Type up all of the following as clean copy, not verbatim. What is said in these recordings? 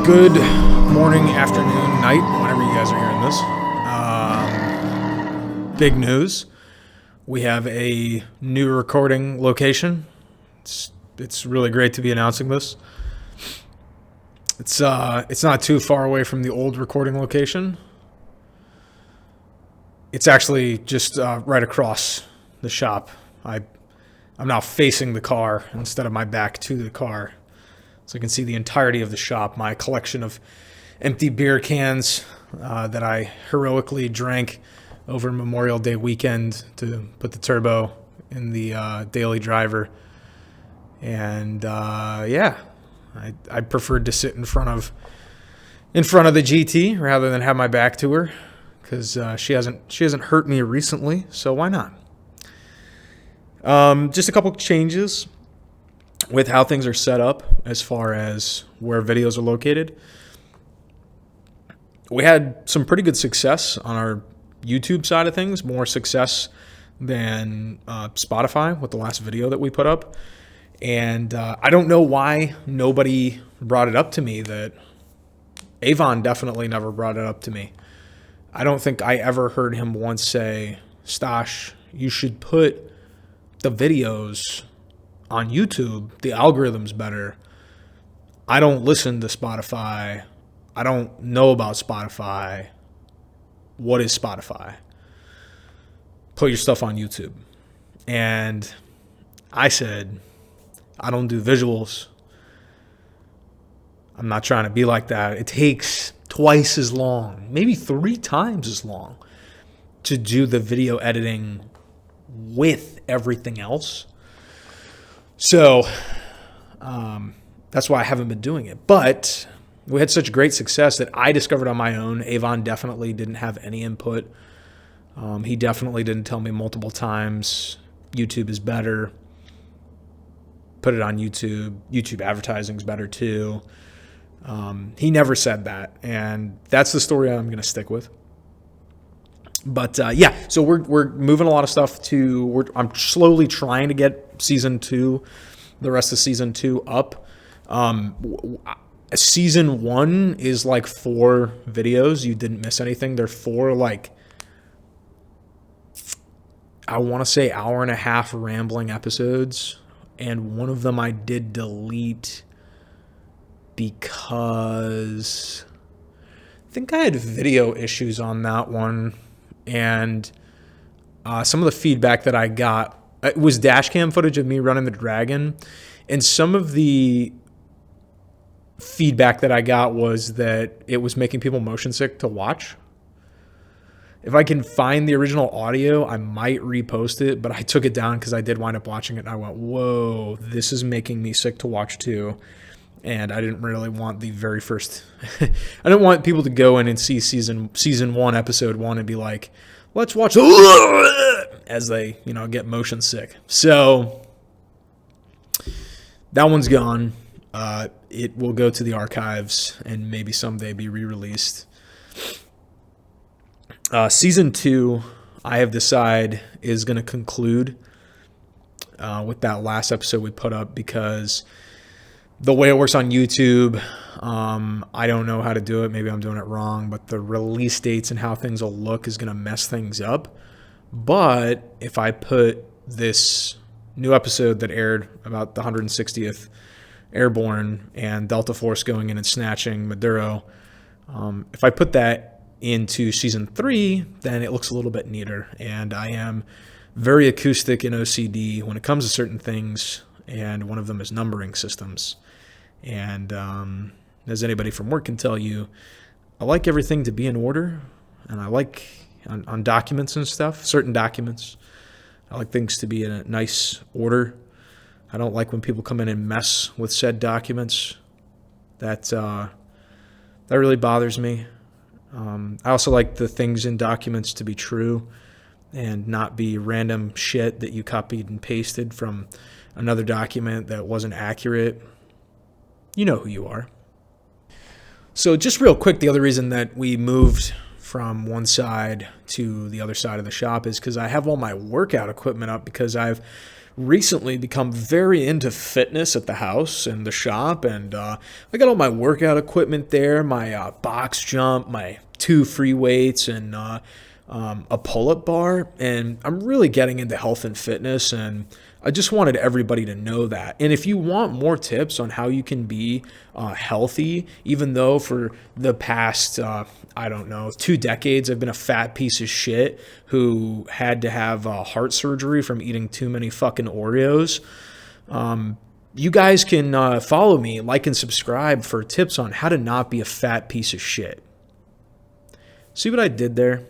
Good morning, afternoon, night, whenever you guys are hearing this. Big news. We have a new recording location. It's really great to be announcing this. It's not too far away from the old recording location. It's actually just right across the shop. I'm now facing the car instead of my back to the car. So you can see the entirety of the shop, my collection of empty beer cans that I heroically drank over Memorial Day weekend to put the turbo in the daily driver. And I preferred to sit in front of the GT rather than have my back to her because she hasn't hurt me recently, so why not? Just a couple changes with how things are set up as far as where videos are located. We had some pretty good success on our YouTube side of things, more success than Spotify with the last video that we put up. And I don't know why nobody brought it up to me. That Avon definitely never brought it up to me. I don't think I ever heard him once say, Stash, you should put the videos on YouTube. The algorithm's better. I don't listen to Spotify. I don't know about Spotify. What is Spotify? Put your stuff on YouTube. And I said, I don't do visuals. I'm not trying to be like that. It takes twice as long, maybe 3 times as long to do the video editing with everything else. So that's why I haven't been doing it. But we had such great success that I discovered on my own. Avon definitely didn't have any input. He definitely didn't tell me multiple times, YouTube is better. Put it on YouTube. YouTube advertising is better too. He never said that. And that's the story I'm going to stick with. But so we're moving a lot of stuff I'm slowly trying to get season 2, the rest of season 2 up. Season 1 is like 4 videos. You didn't miss anything. They're 4 I want to say hour and a half rambling episodes. And one of them I did delete because I think I had video issues on that one. And some of the feedback that I got, it was dash cam footage of me running the Dragon. And some of the feedback that I got was that it was making people motion sick to watch. If I can find the original audio, I might repost it, but I took it down because I did wind up watching it and I went, whoa, this is making me sick to watch too. And I didn't really want the very first, I didn't want people to go in and see season 1, episode 1 and be like, let's watch as they, get motion sick. So that one's gone. It will go to the archives and maybe someday be re-released. Season 2, I have decided, is going to conclude with that last episode we put up because the way it works on YouTube, I don't know how to do it. Maybe I'm doing it wrong, but the release dates and how things will look is going to mess things up. But if I put this new episode that aired about the 160th Airborne and Delta Force going in and snatching Maduro, if I put that into season 3, then it looks a little bit neater. And I am very acoustic in OCD when it comes to certain things, and one of them is numbering systems. And as anybody from work can tell you, I like everything to be in order, and I like on documents and stuff, certain documents, I like things to be in a nice order. I don't like when people come in and mess with said documents. That really bothers me. I also like the things in documents to be true and not be random shit that you copied and pasted from another document that wasn't accurate. You know who you are. So just real quick, the other reason that we moved from one side to the other side of the shop is because I have all my workout equipment up because I've recently become very into fitness at the house and the shop, and I got all my workout equipment there, my box jump, my 2 free weights, and a pull-up bar, and I'm really getting into health and fitness, and I just wanted everybody to know that. And if you want more tips on how you can be healthy, even though for the past, 2 decades, I've been a fat piece of shit who had to have heart surgery from eating too many fucking Oreos, you guys can follow me, like and subscribe for tips on how to not be a fat piece of shit. See what I did there?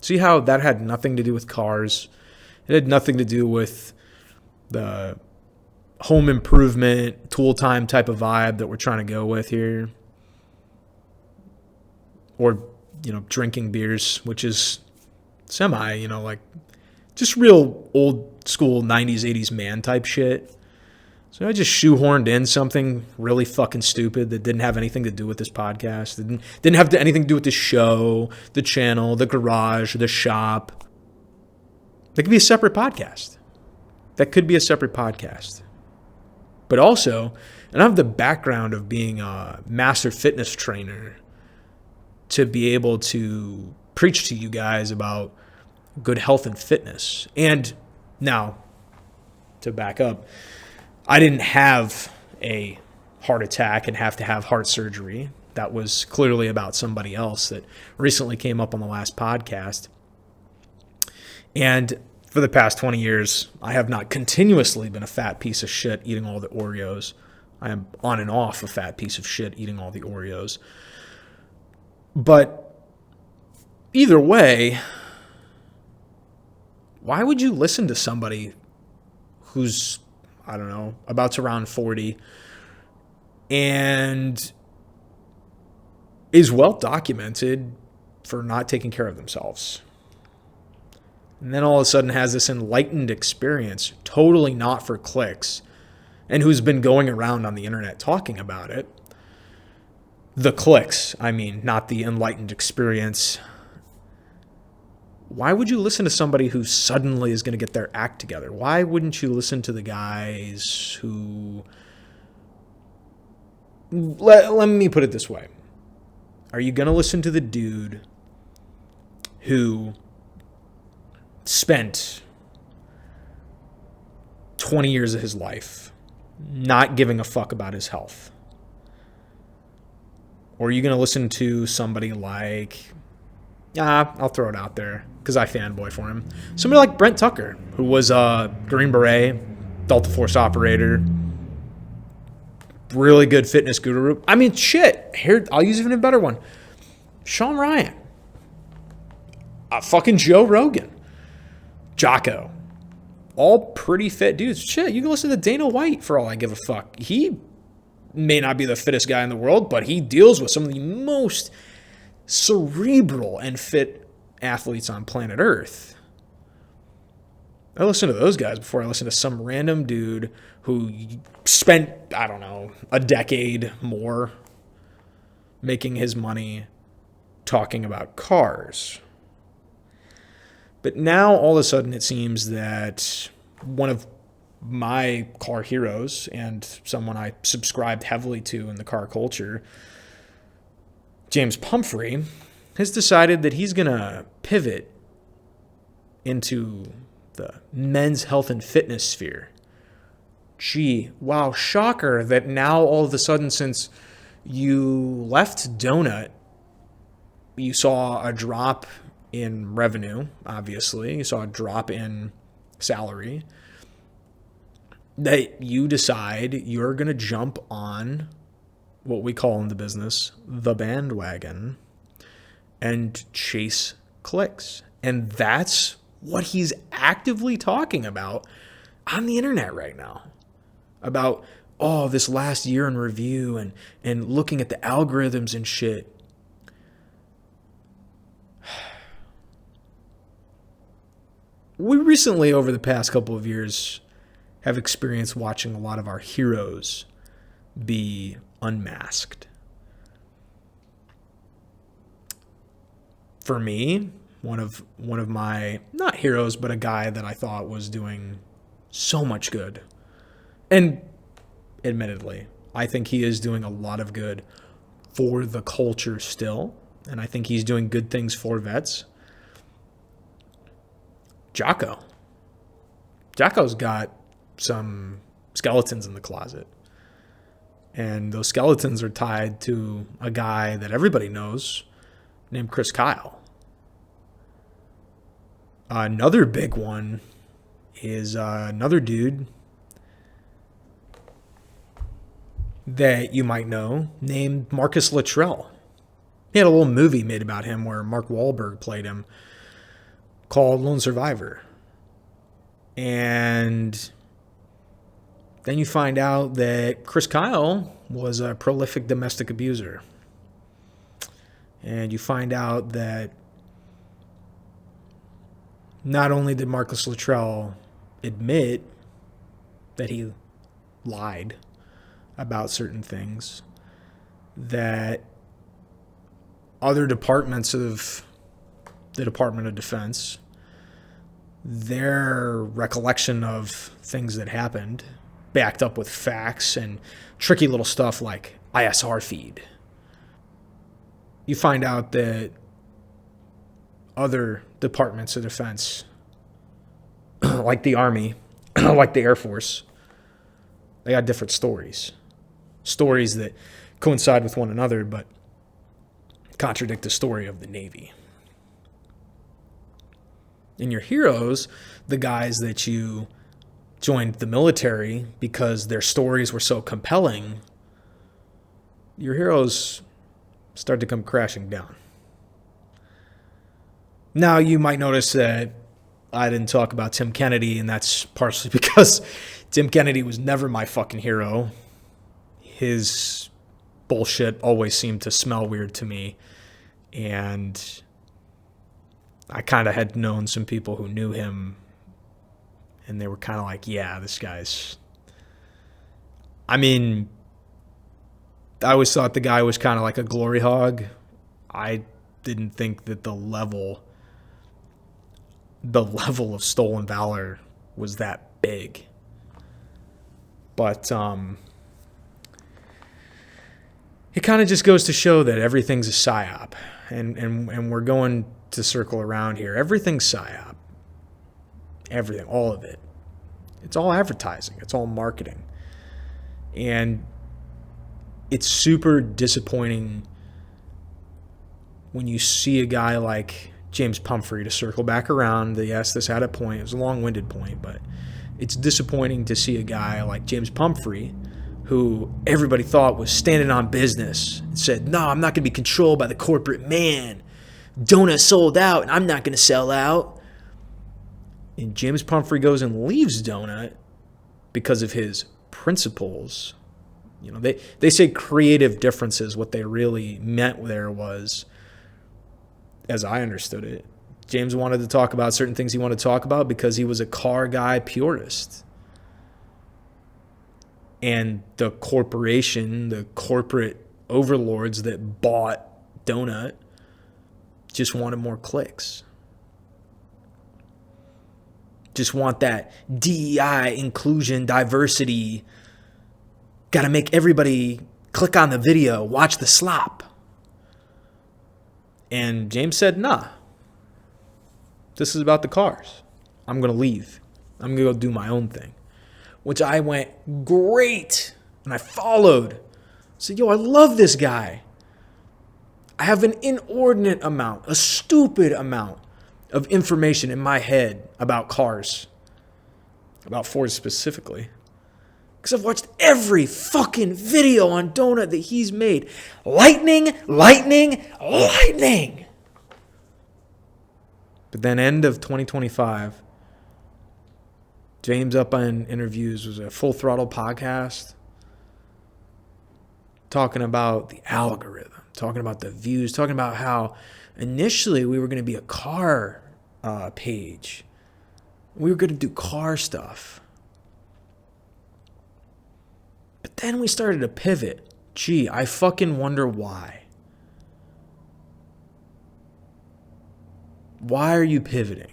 See how that had nothing to do with cars? It had nothing to do with the home improvement, tool time type of vibe that we're trying to go with here. Or, drinking beers, which is semi, like just real old school 90s, 80s man type shit. So I just shoehorned in something really fucking stupid that didn't have anything to do with this podcast. Didn't have anything to do with the show, the channel, the garage, the shop. That could be a separate podcast. But also, and I have the background of being a master fitness trainer to be able to preach to you guys about good health and fitness. And now, to back up, I didn't have a heart attack and have to have heart surgery. That was clearly about somebody else that recently came up on the last podcast. And for the past 20 years, I have not continuously been a fat piece of shit eating all the Oreos. I am on and off a fat piece of shit eating all the Oreos. But either way, why would you listen to somebody who's, about to round 40 and is well documented for not taking care of themselves? And then all of a sudden has this enlightened experience, totally not for clicks, and who's been going around on the internet talking about it. The clicks, not the enlightened experience. Why would you listen to somebody who suddenly is going to get their act together? Why wouldn't you listen to the guys who... Let me put it this way. Are you going to listen to the dude who spent 20 years of his life not giving a fuck about his health? Or are you going to listen to somebody like... I'll throw it out there because I fanboy for him. Somebody like Brent Tucker, who was a Green Beret, Delta Force operator, really good fitness guru. Here, I'll use even a better one. Sean Ryan. Fucking Joe Rogan. Jocko. All pretty fit dudes. Shit, you can listen to Dana White for all I give a fuck. He may not be the fittest guy in the world, but he deals with some of the most cerebral and fit athletes on planet Earth. I listen to those guys before I listen to some random dude who spent, a decade more making his money talking about cars. But now all of a sudden it seems that one of my car heroes and someone I subscribed heavily to in the car culture, James Pumphrey, has decided that he's going to pivot into the men's health and fitness sphere. Gee, wow, shocker that now all of a sudden since you left Donut, you saw a drop in revenue, obviously. You saw a drop in salary. That you decide you're going to jump on what we call in the business the bandwagon and chase clicks. And that's what he's actively talking about on the internet right now. About, this last year in review and looking at the algorithms and shit. We recently, over the past couple of years, have experienced watching a lot of our heroes be unmasked. For me, one of my, not heroes, but a guy that I thought was doing So much good. And admittedly, I think he is doing a lot of good for the culture still. And I think he's doing good things for vets. Jocko's got some skeletons in the closet. And those skeletons are tied to a guy that everybody knows named Chris Kyle. Another big one is another dude that you might know named Marcus Luttrell. He had a little movie made about him where Mark Wahlberg played him called Lone Survivor. And then you find out that Chris Kyle was a prolific domestic abuser. And you find out that not only did Marcus Luttrell admit that he lied about certain things, that other departments of the Department of Defense, their recollection of things that happened, backed up with facts and tricky little stuff like ISR feed. You find out that other departments of defense, like the Army, like the Air Force, they got different stories. Stories that coincide with one another, but contradict the story of the Navy. And your heroes, the guys that you joined the military because their stories were so compelling, your heroes start to come crashing down. Now, you might notice that I didn't talk about Tim Kennedy, and that's partially because Tim Kennedy was never my fucking hero. His bullshit always seemed to smell weird to me, and I kind of had known some people who knew him, and they were kind of like, yeah, this guy's... I mean, I always thought the guy was kind of like a glory hog. I didn't think that the level of stolen valor was that big. But it kind of just goes to show that everything's a psyop. And we're going to circle around here. Everything's psyop. Everything, all of it. It's all advertising. It's all marketing. And it's super disappointing when you see a guy like James Pumphrey, to circle back around. Yes, this had a point. It was a long-winded point, but it's disappointing to see a guy like James Pumphrey, who everybody thought was standing on business, and said, no, I'm not going to be controlled by the corporate man. Donut sold out, and I'm not going to sell out. And James Pumphrey goes and leaves Donut because of his principles. You know, they say creative differences. What they really meant there was, as I understood it, James wanted to talk about certain things he wanted to talk about because he was a car guy purist. And the corporation, the corporate overlords that bought Donut just wanted more clicks. Just want that DEI, inclusion, diversity. Got to make everybody click on the video, watch the slop. And James said, nah, this is about the cars. I'm going to leave. I'm going to go do my own thing. Which I went, great. And I followed. I said, yo, I love this guy. I have an inordinate amount, a stupid amount of information in my head about cars. About Ford specifically. Because I've watched every fucking video on Donut that he's made. Lightning, lightning, lightning. But then end of 2025, James up on interviews, was a Full Throttle podcast, talking about the algorithm, talking about the views, talking about how initially we were going to be a car page. We were going to do car stuff. But then we started to pivot. Gee, I fucking wonder why. Why are you pivoting?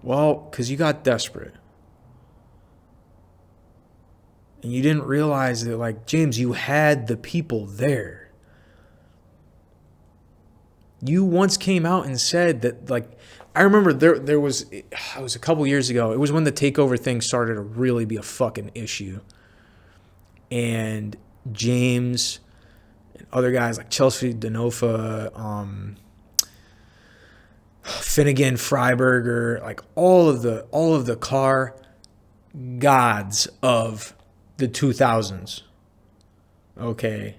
Well, because you got desperate. And you didn't realize that, like, James, you had the people there. You once came out and said that, like, I remember there was, it was a couple years ago. It was when the takeover thing started to really be a fucking issue. And James and other guys like Chelsea Denofa, Finnegan, Freiberger, like all of the car gods of the 2000s. Okay.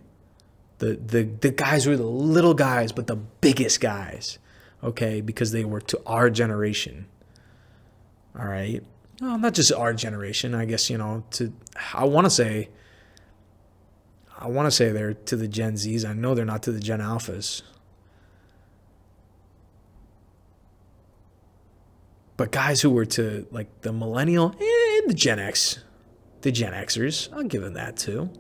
The guys were the little guys, but the biggest guys. Okay, because they were to our generation. All right. Well, not just our generation, I guess, I want to say they're to the Gen Zs. I know they're not to the Gen Alphas. But guys who were to, like, the millennial and the Gen X, the Gen Xers, I'll give them that too.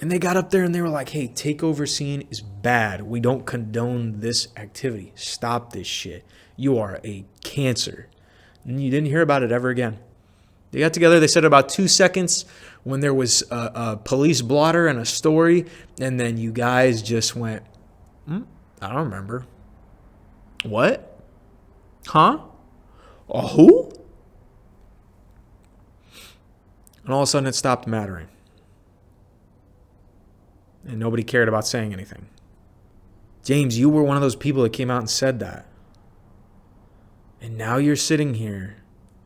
And they got up there and they were like, hey, takeover scene is bad. We don't condone this activity. Stop this shit. You are a cancer. And you didn't hear about it ever again. They got together. They said about 2 seconds when there was a police blotter and a story. And then you guys just went, I don't remember. What? Huh? Who? And all of a sudden it stopped mattering. And nobody cared about saying anything. James, you were one of those people that came out and said that. And now you're sitting here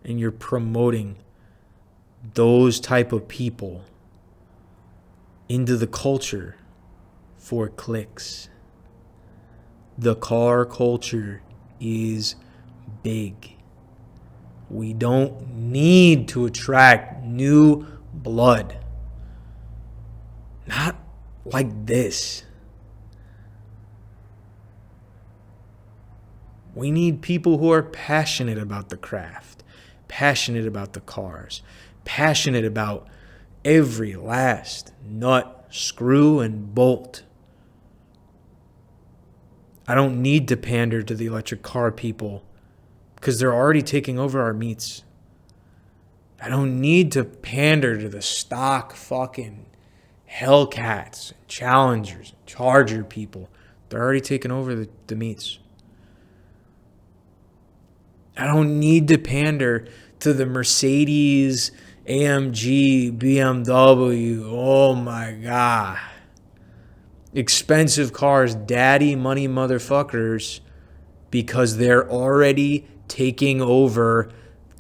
and you're promoting those type of people into the culture for clicks. The car culture is big. We don't need to attract new blood. Not like this. We need people who are passionate about the craft, passionate about the cars, passionate about every last nut, screw, and bolt. I don't need to pander to the electric car people because they're already taking over our meets. I don't need to pander to the stock fucking Hellcats, Challengers, Charger people. They're already taking over the meets. I don't need to pander to the Mercedes, AMG, BMW. Oh my God. Expensive cars, daddy money motherfuckers, because they're already taking over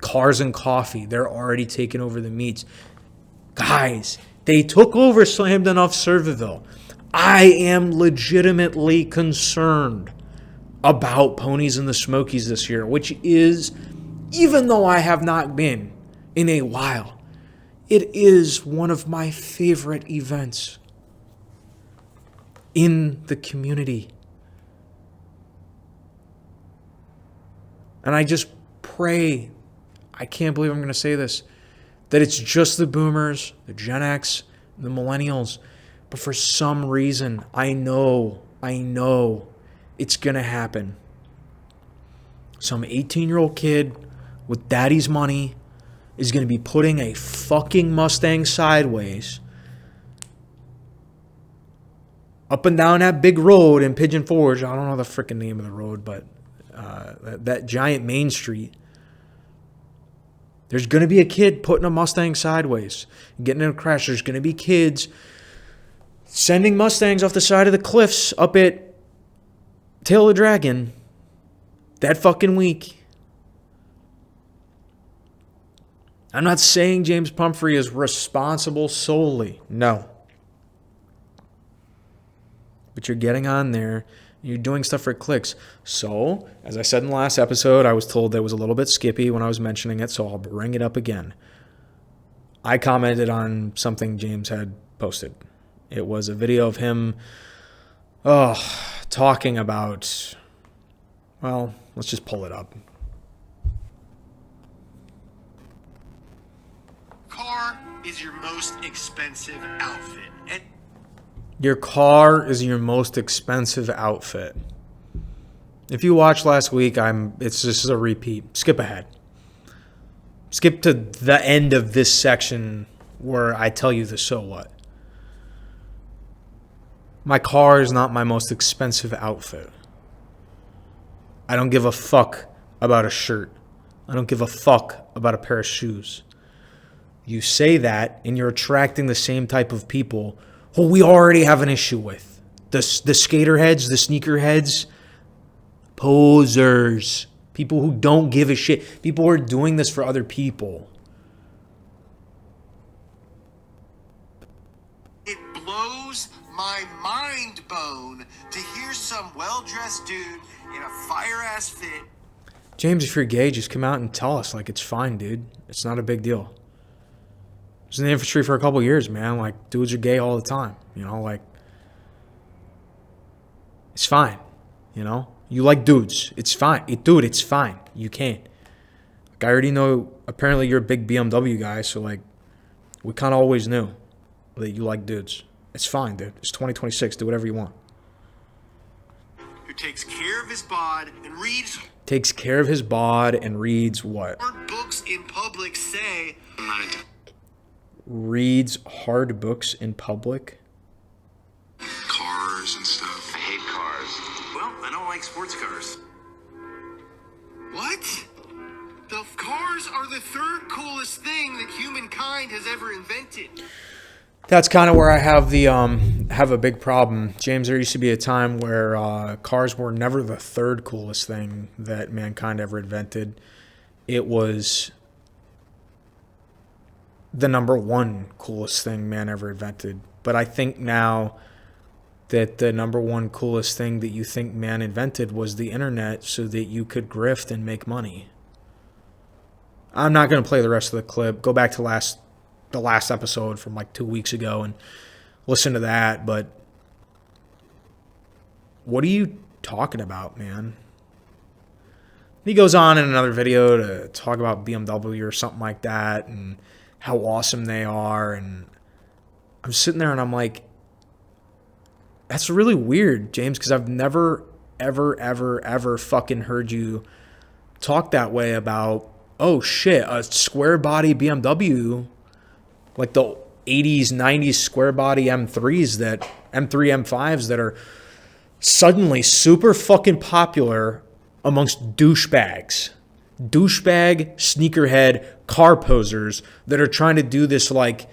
Cars and Coffee. They're already taking over the meets. Guys, they took over Slammed Enough Serviville. I am legitimately concerned about Ponies and the Smokies this year, which is, even though I have not been in a while, it is one of my favorite events in the community. And I just pray, I can't believe I'm going to say this, that it's just the boomers, the Gen X, the millennials. But for some reason, I know it's going to happen. Some 18-year-old kid with daddy's money is going to be putting a fucking Mustang sideways up and down that big road in Pigeon Forge. I don't know the freaking name of the road, but that giant main street. There's going to be a kid putting a Mustang sideways, getting in a crash. There's going to be kids sending Mustangs off the side of the cliffs up at Tail of the Dragon that fucking week. I'm not saying James Pumphrey is responsible solely. No. But you're getting on there. You're doing stuff for clicks. So, as I said in the last episode, I was told that it was a little bit skippy when I was mentioning it, so I'll bring it up again. I commented on something James had posted. It was a video of him talking about, well, let's just pull it up. Car is your most expensive outfit. And your car is your most expensive outfit. If you watched last week, it's just a repeat. Skip ahead. Skip to the end of this section where I tell you the so what. My car is not my most expensive outfit. I don't give a fuck about a shirt. I don't give a fuck about a pair of shoes. You say that and you're attracting the same type of people who we already have an issue with. The skater heads, the sneaker heads, posers, people who don't give a shit, people who are doing this for other people. It blows my mind bone to hear some well-dressed dude in a fire-ass fit. James, if you're gay, just come out and tell us. Like, it's fine, dude. It's not a big deal. I was in the infantry for a couple years, man. Like, dudes are gay all the time. You know, like, it's fine. You know? You like dudes. It's fine. Dude, it's fine. You can. Like, I already know, apparently you're a big BMW guy, so, like, we kind of always knew that you like dudes. It's fine, dude. It's 2026. Do whatever you want. Who takes care of his bod and reads... Takes care of his bod and reads what? Hard books in public say... Reads hard books in public? Cars and stuff. I hate cars. Well, I don't like sports cars. What? The cars are the third coolest thing that humankind has ever invented. That's kind of where I have a big problem. James, there used to be a time where cars were never the third coolest thing that mankind ever invented. It was the number one coolest thing man ever invented. But I think now that the number one coolest thing that you think man invented was the internet so that you could grift and make money. I'm not going to play the rest of the clip. Go back to the last episode from like 2 weeks ago and listen to that. But what are you talking about, man? He goes on in another video to talk about BMW or something like that and how awesome they are. And I'm sitting there and I'm like, that's really weird, James, because I've never, ever fucking heard you talk that way about, oh shit, a square body BMW, like the 80s, 90s square body M3s that, M3, M5s that are suddenly super fucking popular amongst douchebags. Douchebag, sneakerhead, car posers that are trying to do this like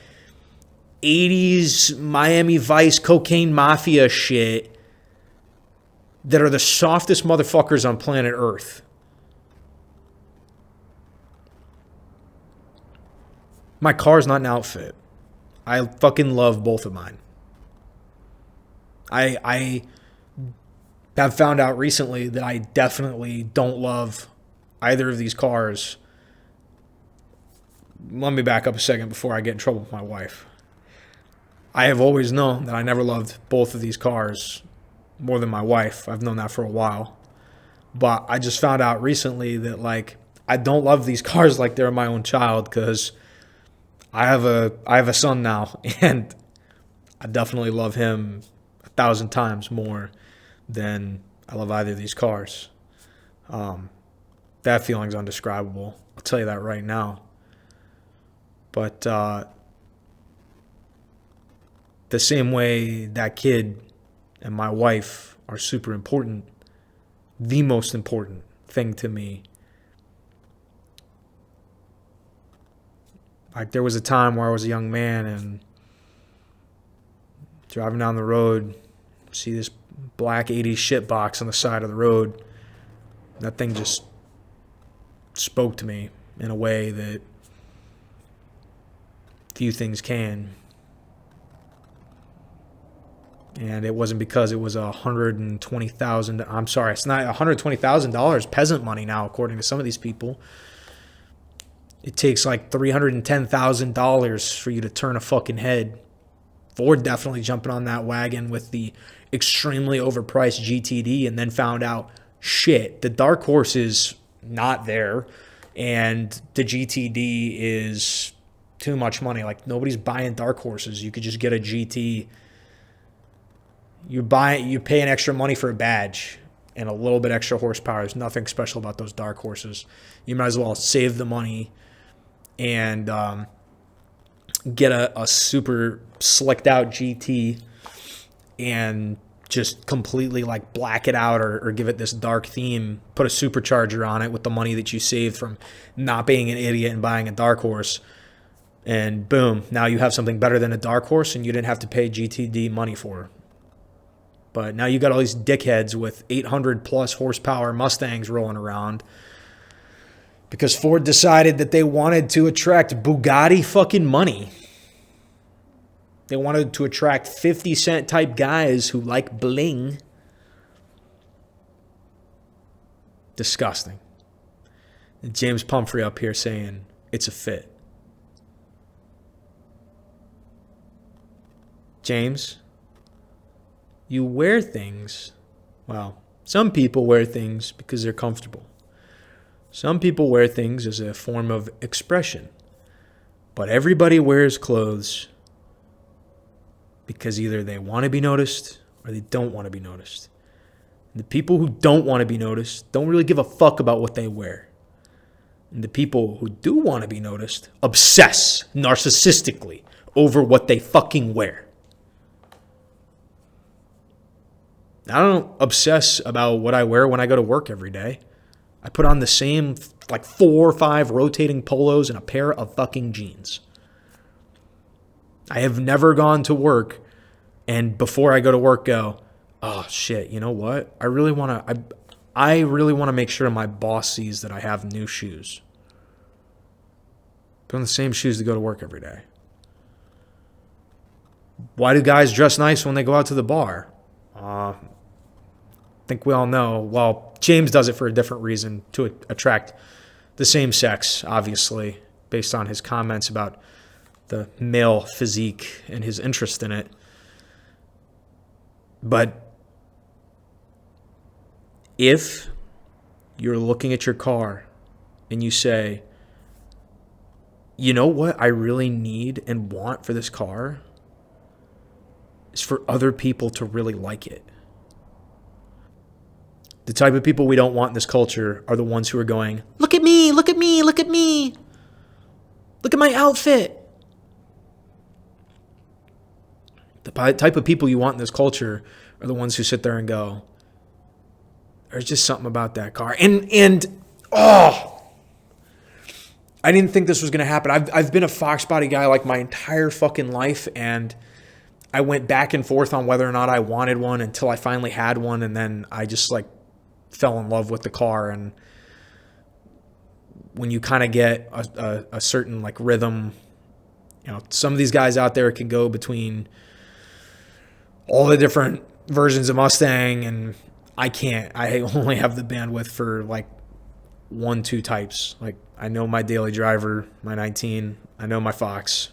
80s Miami Vice cocaine mafia shit that are the softest motherfuckers on planet Earth. My car's not an outfit. I fucking love both of mine. I have found out recently that I definitely don't love either of these cars. Let me back up a second before I get in trouble with my wife. I have always known that I never loved both of these cars more than my wife. I've known that for a while. But I just found out recently that, like, I don't love these cars like they're my own child because I have a son now, and I definitely love him 1,000 times more than I love either of these cars. That feeling's indescribable. I'll tell you that right now. But the same way that kid and my wife are super important, the most important thing to me. Like, there was a time where I was a young man and driving down the road, see this black 80s shit box on the side of the road. That thing just spoke to me in a way that few things can. And it wasn't because it was $120,000. I'm sorry, it's not $120,000 peasant money now, according to some of these people. It takes like $310,000 for you to turn a fucking head. Ford definitely jumping on that wagon with the extremely overpriced GTD and then found out, shit, the dark horse is not there and the GTD is too much money. Like, nobody's buying dark horses. You could just get a GT. You pay an extra money for a badge. and a little bit extra horsepower. There's nothing special about those dark horses. You might as well save the money and get a super slicked out GT and just completely like black it out or give it this dark theme, put a supercharger on it with the money that you saved from not being an idiot and buying a dark horse. And boom, now you have something better than a dark horse and you didn't have to pay GTD money for. But now you got all these dickheads with 800 plus horsepower Mustangs rolling around because Ford decided that they wanted to attract Bugatti fucking money. They wanted to attract 50 Cent type guys who like bling. Disgusting. And James Pumphrey up here saying it's a fit. James, you wear things. Well, some people wear things because they're comfortable. Some people wear things as a form of expression. But everybody wears clothes because either they want to be noticed or they don't want to be noticed. And the people who don't want to be noticed don't really give a fuck about what they wear. And the people who do want to be noticed obsess narcissistically over what they fucking wear. I don't obsess about what I wear when I go to work every day. I put on the same like 4 or 5 rotating polos and a pair of fucking jeans. I have never gone to work and before I go to work go, oh shit, you know what? I really want to make sure my boss sees that I have new shoes. Put on the same shoes to go to work every day. Why do guys dress nice when they go out to the bar? I think we all know. Well, James does it for a different reason, to attract the same sex, obviously, based on his comments about the male physique and his interest in it. But if you're looking at your car and you say, you know what I really need and want for this car is for other people to really like it. The type of people we don't want in this culture are the ones who are going, look at me, look at me, look at me. Look at my outfit. The type of people you want in this culture are the ones who sit there and go, there's just something about that car. And I didn't think this was going to happen. I've been a Fox body guy like my entire fucking life, and I went back and forth on whether or not I wanted one until I finally had one, and then I just like fell in love with the car. And when you kind of get a certain like rhythm, you know, some of these guys out there can go between all the different versions of Mustang, and I can't. I only have the bandwidth for like 1-2 types. Like I know my daily driver, my 19. I know my Fox.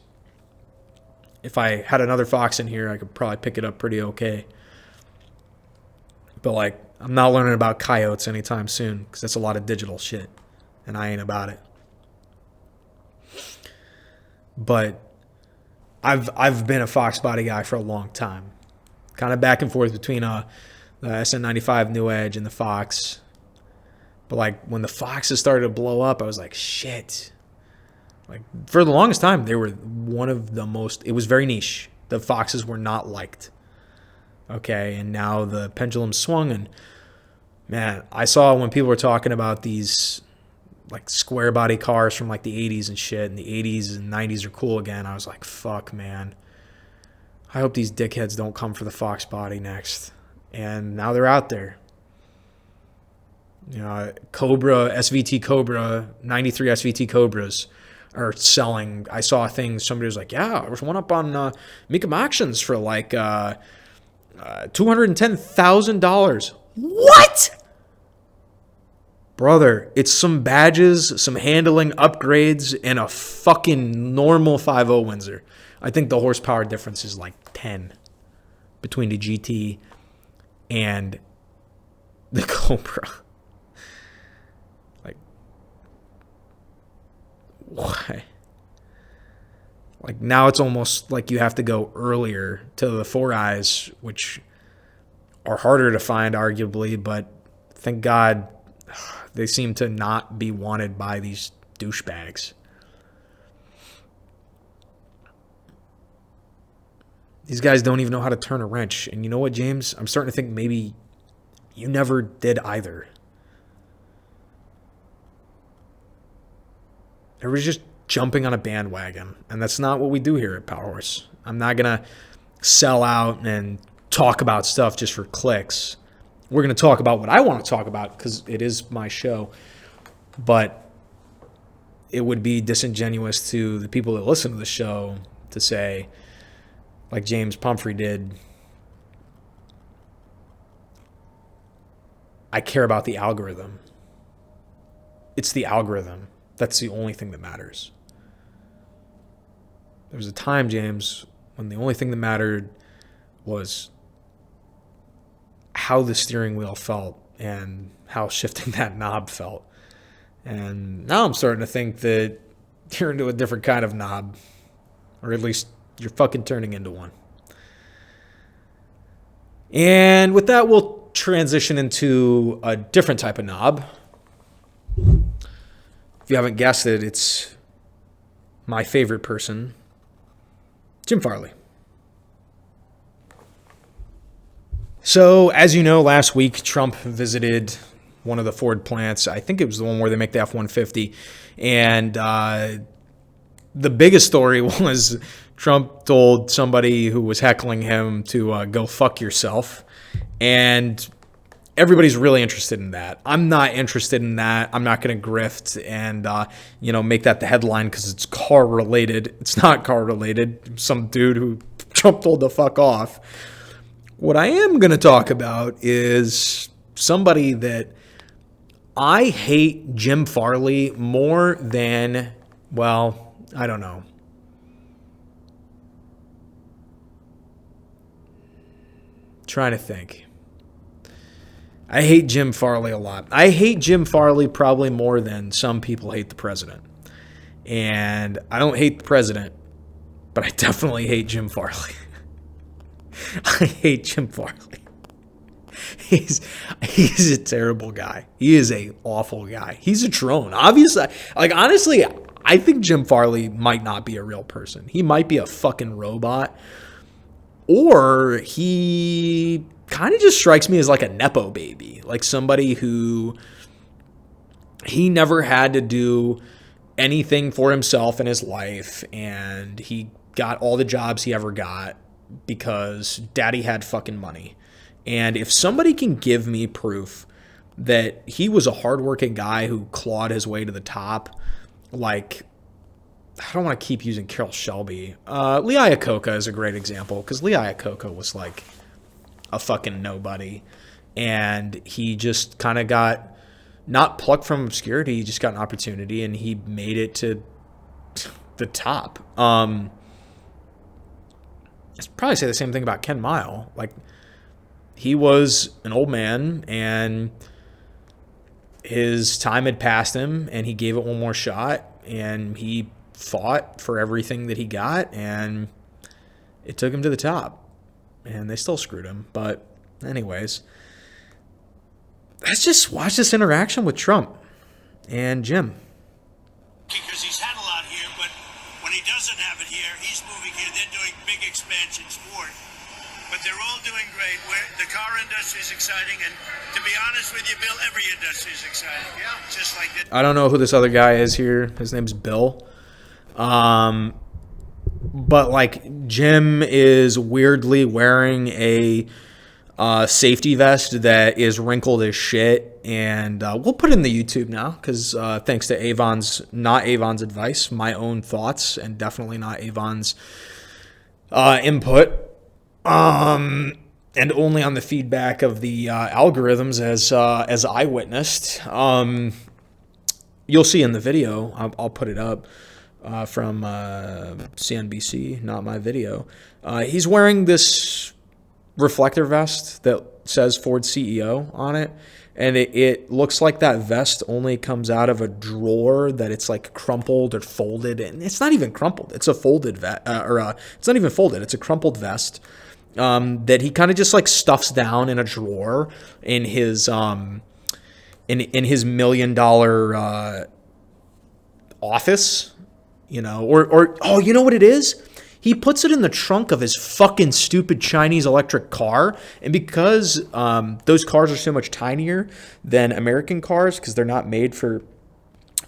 If I had another Fox in here, I could probably pick it up pretty okay. But like, I'm not learning about coyotes anytime soon because that's a lot of digital shit, and I ain't about it. But I've been a Fox body guy for a long time, kind of back and forth between the SN95 New Edge and the Fox. But like when the Foxes started to blow up, I was like, shit. Like for the longest time, they were one of the most. It was very niche. The Foxes were not liked. Okay, and now the pendulum swung, and man, I saw when people were talking about these like square body cars from like the 80s and shit, and the 80s and 90s are cool again. I was like, fuck, man. I hope these dickheads don't come for the Fox body next. And now they're out there. You know, Cobra, SVT Cobra, 93 SVT Cobras are selling. I saw a thing, somebody was like, yeah, there's one up on Mecum Auctions for like $210,000. What? Brother, it's some badges, some handling upgrades, and a fucking normal 5.0 Windsor. I think the horsepower difference is like 10 between the GT and the Cobra. Like, why? Like, now it's almost like you have to go earlier to the 4 eyes, which are harder to find, arguably, but Thank God they seem to not be wanted by these douchebags. These guys don't even know how to turn a wrench. And you know what, James? I'm starting to think maybe you never did either. Everybody's just jumping on a bandwagon. And that's not what we do here at Power Horse. I'm not going to sell out and talk about stuff just for clicks. We're going to talk about what I want to talk about because it is my show. But it would be disingenuous to the people that listen to the show to say, like James Pumphrey did, I care about the algorithm. It's the algorithm. That's the only thing that matters. There was a time, James, when the only thing that mattered was how the steering wheel felt and how shifting that knob felt. And now I'm starting to think that you're into a different kind of knob, or at least you're fucking turning into one. And with that, we'll transition into a different type of knob. If you haven't guessed it, it's my favorite person, Jim Farley. So, as you know, last week, Trump visited one of the Ford plants. I think it was the one where they make the F-150. And the biggest story was Trump told somebody who was heckling him to go fuck yourself. And everybody's really interested in that. I'm not interested in that. I'm not going to grift and, make that the headline because it's car related. It's not car related. Some dude who Trump told to fuck off. What I am going to talk about is somebody that I hate Jim Farley more than, well, I don't know. Trying to think. I hate Jim Farley a lot. I hate Jim Farley probably more than some people hate the president. And I don't hate the president, but I definitely hate Jim Farley. I hate Jim Farley. He's a terrible guy. He is a awful guy. He's a drone. Obviously, honestly, I think Jim Farley might not be a real person. He might be a fucking robot. Or he kind of just strikes me as like a Nepo baby. Like somebody who he never had to do anything for himself in his life. And he got all the jobs he ever got because daddy had fucking money. And if somebody can give me proof that he was a hardworking guy who clawed his way to the top, like, I don't want to keep using Carroll Shelby. Lee Iacocca is a great example because Lee Iacocca was like a fucking nobody. And he just kind of got not plucked from obscurity. He just got an opportunity and he made it to the top. I'd probably say the same thing about Ken Mile. Like, he was an old man and his time had passed him and he gave it one more shot and he fought for everything that he got and it took him to the top and they still screwed him. But anyways, let's just watch this interaction with Trump and Jim. Because he's had a lot here, but when he doesn't have it here, he's moving here. They're doing big expansion sport. But they're all doing great. The car industry is exciting, and to be honest with you, Bill, every industry is exciting. Yeah, just like this. I don't know who this other guy is here. His name's Bill. But like Jim is weirdly wearing a safety vest that is wrinkled as shit, and we'll put it in the YouTube now because thanks to not Avon's advice, my own thoughts, and definitely not Avon's input. And only on the feedback of the algorithms as I witnessed. You'll see in the video, I'll put it up from CNBC, not my video. He's wearing this reflector vest that says Ford CEO on it. And it looks like that vest only comes out of a drawer that it's like crumpled or folded. And it's not even crumpled. It's a folded vest. It's not even folded. It's a crumpled vest. That he kind of just like stuffs down in a drawer in his in his $1 million office, you know, or oh, you know what it is? He puts it in the trunk of his fucking stupid Chinese electric car. And because those cars are so much tinier than American cars, because they're not made for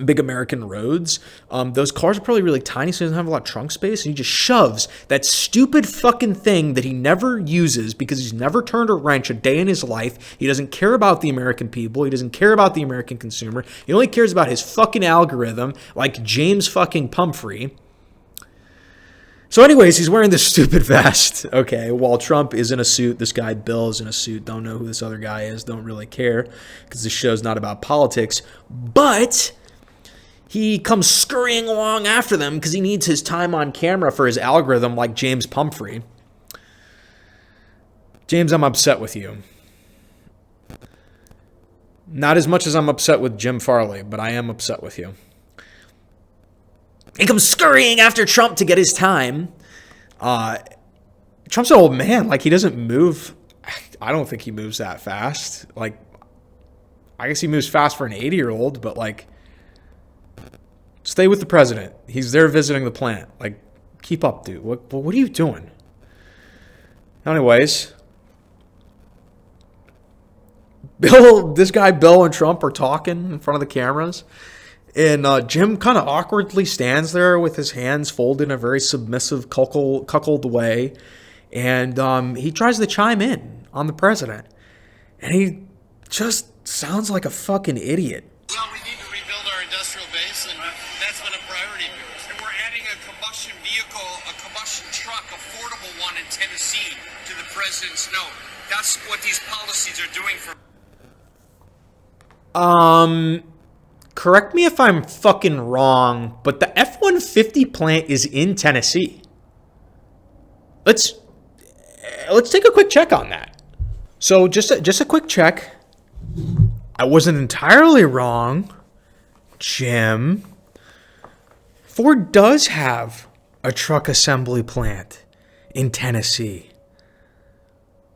big American roads, those cars are probably really tiny, so he doesn't have a lot of trunk space. And he just shoves that stupid fucking thing that he never uses because he's never turned a wrench a day in his life. He doesn't care about the American people. He doesn't care about the American consumer. He only cares about his fucking algorithm, like James fucking Pumphrey. So anyways, he's wearing this stupid vest, okay, while Trump is in a suit. This guy, Bill, is in a suit. Don't know who this other guy is. Don't really care because this show's not about politics. But he comes scurrying along after them because he needs his time on camera for his algorithm like James Pumphrey. James, I'm upset with you. Not as much as I'm upset with Jim Farley, but I am upset with you. He comes scurrying after Trump to get his time. Trump's an old man. Like, he doesn't move. I don't think he moves that fast. Like, I guess he moves fast for an 80-year-old, but, like, stay with the president. He's there visiting the plant. Like, keep up, dude. What are you doing? Anyways, this guy Bill and Trump are talking in front of the cameras. And Jim kind of awkwardly stands there with his hands folded in a very submissive, cuckold way. And he tries to chime in on the president. And he just sounds like a fucking idiot. Well, we need to rebuild our industrial base, and that's been a priority of yours. And we're adding a combustion vehicle, a combustion truck, affordable one in Tennessee to the president's note. That's what these policies are doing for... Correct me if I'm fucking wrong, but the F-150 plant is in Tennessee. Let's take a quick check on that. So just a quick check. I wasn't entirely wrong, Jim. Ford does have a truck assembly plant in Tennessee,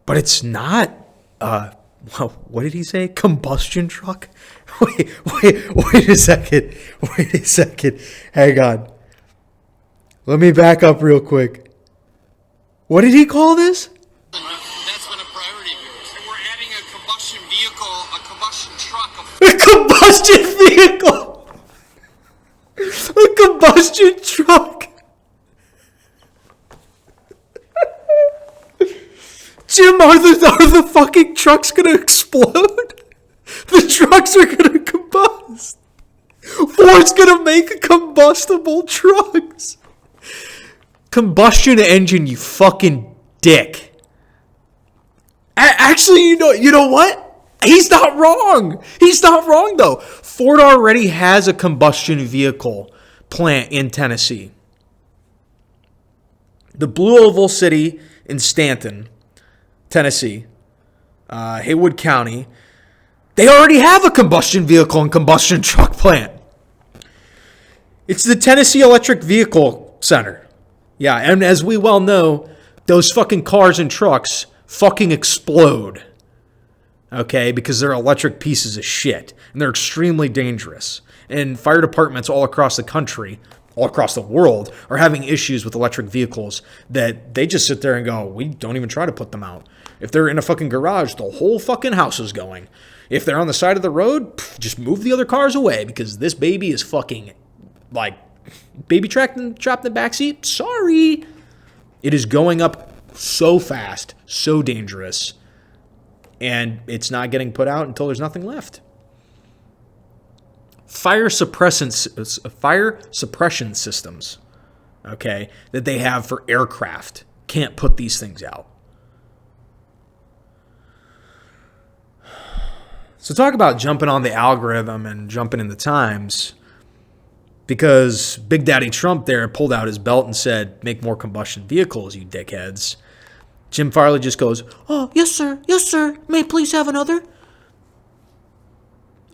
but it's not well, what did he say? Combustion truck? Wait a second. Wait a second. Hang on. Let me back up real quick. What did he call this? That's been a priority of yours. And we're adding a combustion vehicle, a combustion truck. A combustion vehicle! A combustion truck! Jim, are the fucking trucks gonna explode? The trucks are gonna combust. Ford's gonna make combustible trucks. Combustion engine, you fucking dick. Actually, you know what? He's not wrong. He's not wrong, though. Ford already has a combustion vehicle plant in Tennessee. The Blue Oval City in Stanton, Tennessee, Haywood County, they already have a combustion vehicle and combustion truck plant. It's the Tennessee Electric Vehicle Center. Yeah, and as we well know, those fucking cars and trucks fucking explode. Okay, because they're electric pieces of shit. And they're extremely dangerous. And fire departments all across the country, all across the world, are having issues with electric vehicles that they just sit there and go, we don't even try to put them out. If they're in a fucking garage, the whole fucking house is going. If they're on the side of the road, just move the other cars away because this baby is fucking, like, baby trapped in the backseat. Sorry. It is going up so fast, so dangerous, and it's not getting put out until there's nothing left. Fire suppression systems, okay, that they have for aircraft can't put these things out. So talk about jumping on the algorithm and jumping in the times, because Big Daddy Trump there pulled out his belt and said, make more combustion vehicles, you dickheads. Jim Farley just goes, oh, yes, sir. Yes, sir. May I please have another?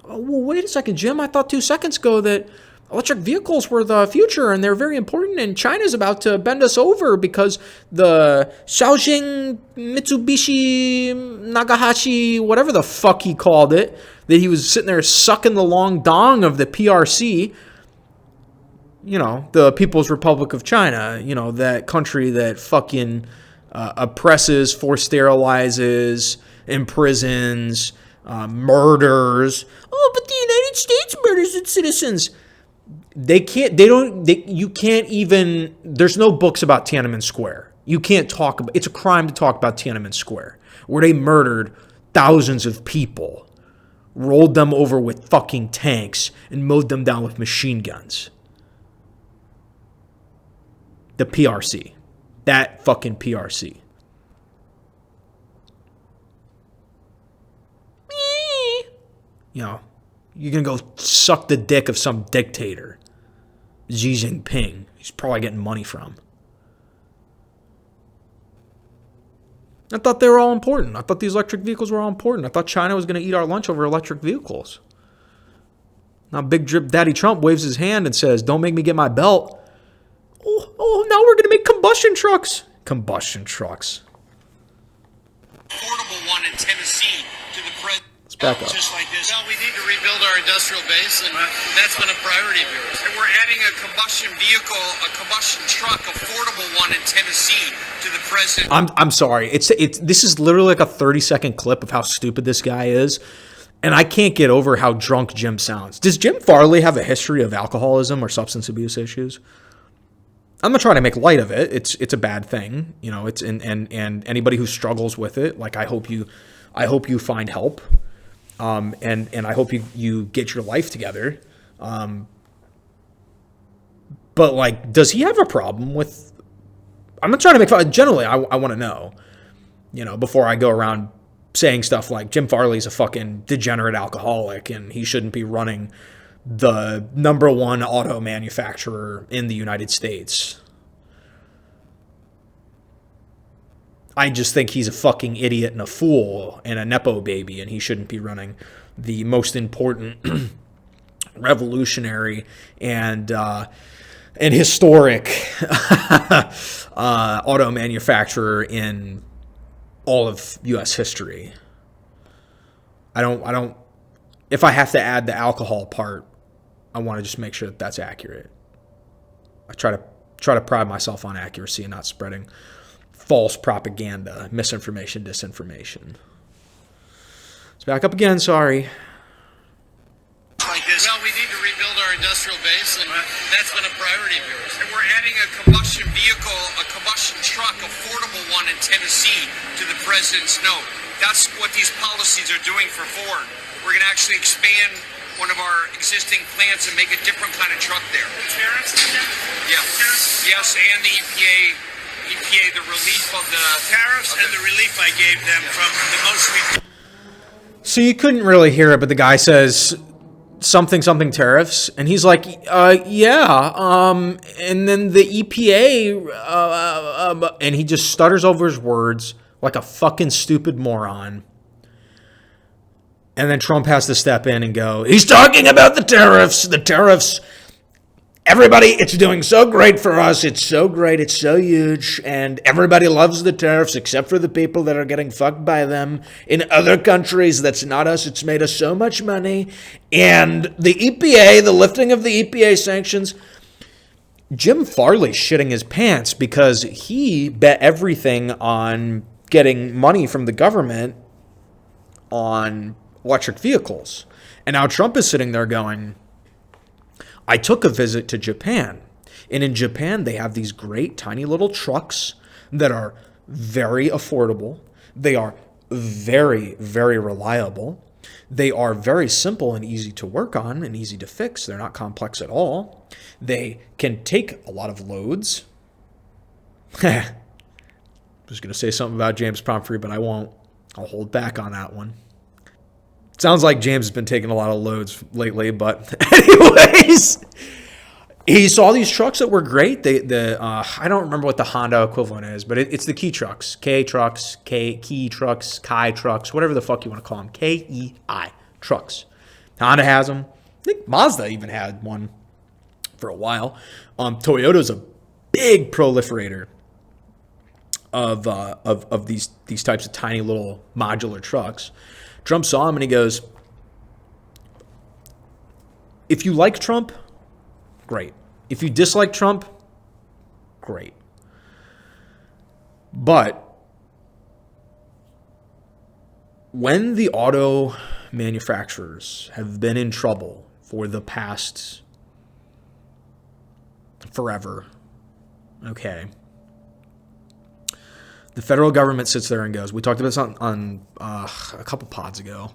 Oh, well, wait a second, Jim. I thought 2 seconds ago that electric vehicles were the future and they're very important, and China's about to bend us over because the Xiaoxing Mitsubishi Nagahashi, whatever the fuck he called it, that he was sitting there sucking the long dong of the PRC, you know, the People's Republic of China, you know, that country that fucking oppresses, force sterilizes, imprisons, murders. Oh, but the United States murders its citizens. You can't even, there's no books about Tiananmen Square. You can't talk about, it's a crime to talk about Tiananmen Square, where they murdered thousands of people, rolled them over with fucking tanks, and mowed them down with machine guns. The PRC. That fucking PRC. You know, you're going to go suck the dick of some dictator. Xi Jinping. He's probably getting money from. I thought they were all important. I thought these electric vehicles were all important. I thought China was going to eat our lunch over electric vehicles. Now Big Drip Daddy Trump waves his hand and says, don't make me get my belt. Oh, now we're going to make combustion trucks. Combustion trucks. Affordable one in Tennessee to the president. Let's back up. Just like this. Well, we need to rebuild our industrial base, and that's been a priority of yours. And we're adding a combustion vehicle, a combustion truck, affordable one in Tennessee to the president. I'm sorry. This is literally like a 30-second clip of how stupid this guy is. And I can't get over how drunk Jim sounds. Does Jim Farley have a history of alcoholism or substance abuse issues? I'm not trying to make light of it. It's a bad thing, you know. It's and anybody who struggles with it, like I hope you find help, and I hope you get your life together. But like, does he have a problem with? I'm not trying to make fun. Generally, I want to know, you know, before I go around saying stuff like Jim Farley's a fucking degenerate alcoholic and he shouldn't be running the #1 auto manufacturer in the United States. I just think he's a fucking idiot and a fool and a Nepo baby, and he shouldn't be running the most important revolutionary and historic auto manufacturer in all of U.S. history. I don't. If I have to add the alcohol part, I want to just make sure that that's accurate. I try to pride myself on accuracy and not spreading false propaganda, misinformation, disinformation. Let's back up again. Sorry. Like this. Well, we need to rebuild our industrial base, and that's been a priority of yours. And we're adding a combustion vehicle, a combustion truck, affordable one in Tennessee to the president's note. That's what these policies are doing for Ford. We're going to actually expand one of our existing plants and make a different kind of truck there. Tariffs? Yeah. Yes, and the EPA, the relief of the Tariffs and the relief I gave them from the most recent. So you couldn't really hear it, but the guy says something tariffs, and he's like, yeah, and then the EPA, and he just stutters over his words like a fucking stupid moron. And then Trump has to step in and go, he's talking about the tariffs, everybody, it's doing so great for us, it's so great, it's so huge, and everybody loves the tariffs except for the people that are getting fucked by them. In other countries, that's not us, it's made us so much money. And the EPA, the lifting of the EPA sanctions, Jim Farley's shitting his pants because he bet everything on getting money from the government on electric vehicles. And now Trump is sitting there going, I took a visit to Japan, and in Japan they have these great tiny little trucks that are very affordable. They are very, very reliable. They are very simple and easy to work on and easy to fix. They're not complex at all. They can take a lot of loads. I was going to say something about James Pumphrey, but I won't. I'll hold back on that one. Sounds like James has been taking a lot of loads lately, but anyways, he saw these trucks that were great. I don't remember what the Honda equivalent is, but it's the Key trucks, Key trucks, Kai trucks, whatever the fuck you want to call them, KEI trucks. Honda has them. I think Mazda even had one. for a while. Toyota's a big proliferator of these types of tiny little modular trucks. Trump saw him and he goes, if you like Trump, great. If you dislike Trump, great. But when the auto manufacturers have been in trouble for the past forever, okay, the federal government sits there and goes, we talked about this on a couple pods ago.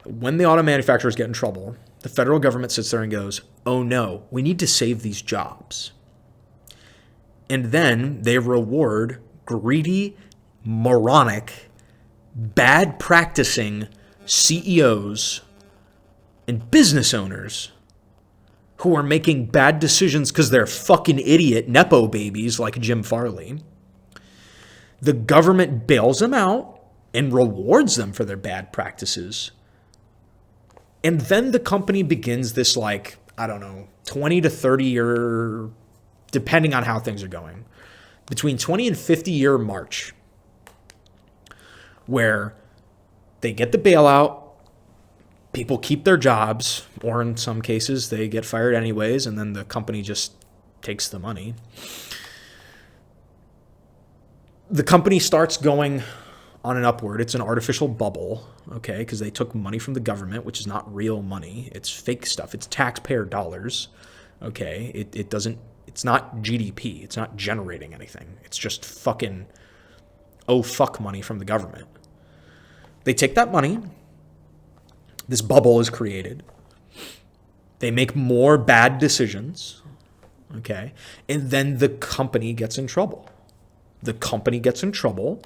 When the auto manufacturers get in trouble, the federal government sits there and goes, oh no, we need to save these jobs. And then they reward greedy, moronic, bad practicing CEOs and business owners who are making bad decisions because they're fucking idiot Nepo babies like Jim Farley. The government bails them out and rewards them for their bad practices. And then the company begins this, like, I don't know, 20 to 30 year, depending on how things are going, between 20 and 50 year march where they get the bailout, people keep their jobs, or in some cases they get fired anyways, and then the company just takes the money. The company starts going on an upward. It's an artificial bubble, okay, because they took money from the government, which is not real money. It's fake stuff. It's taxpayer dollars, okay? It's not GDP. It's not generating anything. It's just fucking, oh fuck money from the government. They take that money. This bubble is created. They make more bad decisions, okay? And then the company gets in trouble. The company gets in trouble.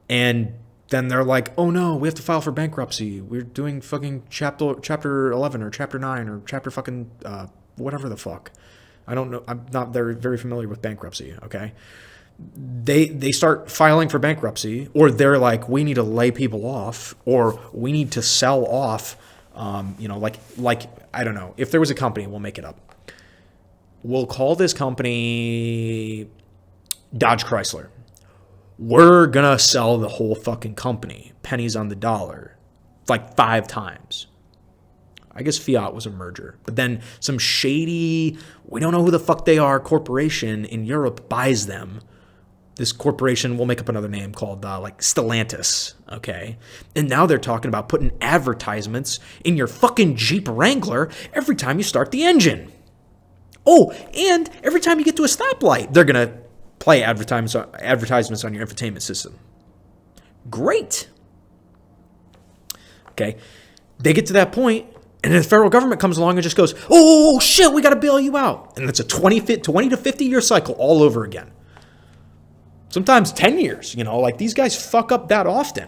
And then they're like, oh no, we have to file for bankruptcy. We're doing fucking chapter 11 or chapter 9 or chapter fucking whatever the fuck. I don't know. I'm not very familiar with bankruptcy, okay? They start filing for bankruptcy, or they're like, we need to lay people off, or we need to sell off, like I don't know. If there was a company, we'll make it up. We'll call this company Dodge Chrysler. We're going to sell the whole fucking company, pennies on the dollar, like 5 times. I guess Fiat was a merger. But then some shady, we don't know who the fuck they are, corporation in Europe buys them. This corporation will make up another name called like Stellantis, okay? And now they're talking about putting advertisements in your fucking Jeep Wrangler every time you start the engine. Oh, and every time you get to a stoplight, they're going to play advertisements on your infotainment system. Great. Okay. They get to that point, and then the federal government comes along and just goes, oh, shit, we got to bail you out. And it's a 20 to 50 year cycle all over again. Sometimes 10 years, like these guys fuck up that often.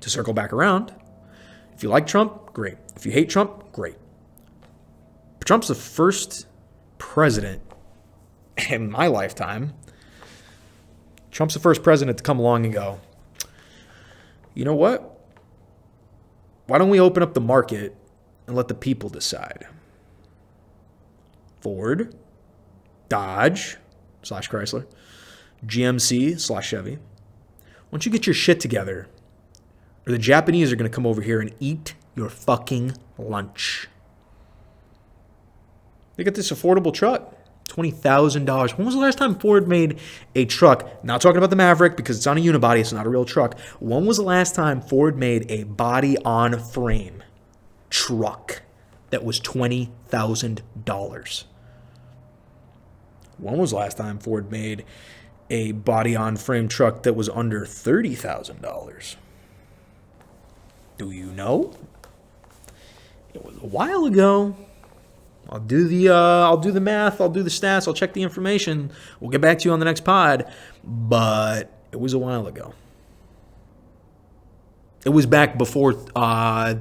To circle back around, if you like Trump, great. If you hate Trump, great. But Trump's the first president in my lifetime. Trump's the first president to come along and go, you know what? Why don't we open up the market and let the people decide? Ford, Dodge / Chrysler, GMC / Chevy. Once you get your shit together, or the Japanese are going to come over here and eat your fucking lunch. They got this affordable truck. $20,000. When was the last time Ford made a truck? Not talking about the Maverick because it's on a unibody. It's not a real truck. When was the last time Ford made a body-on-frame truck that was $20,000? When was the last time Ford made a body-on-frame truck that was under $30,000? Do you know? It was a while ago. I'll do the math, I'll do the stats, I'll check the information. We'll get back to you on the next pod. But it was a while ago. It was back before my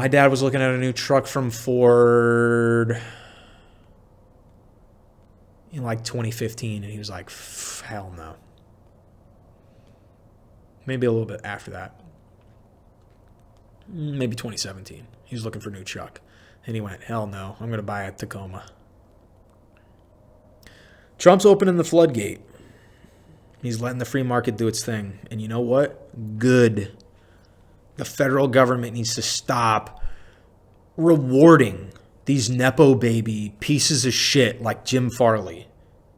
dad was looking at a new truck from Ford in like 2015, and he was like, hell no. Maybe a little bit after that. maybe 2017. He was looking for a new truck. And he went, hell no, I'm going to buy a Tacoma. Trump's opening the floodgate. He's letting the free market do its thing. And you know what? Good. The federal government needs to stop rewarding these Nepo baby pieces of shit like Jim Farley.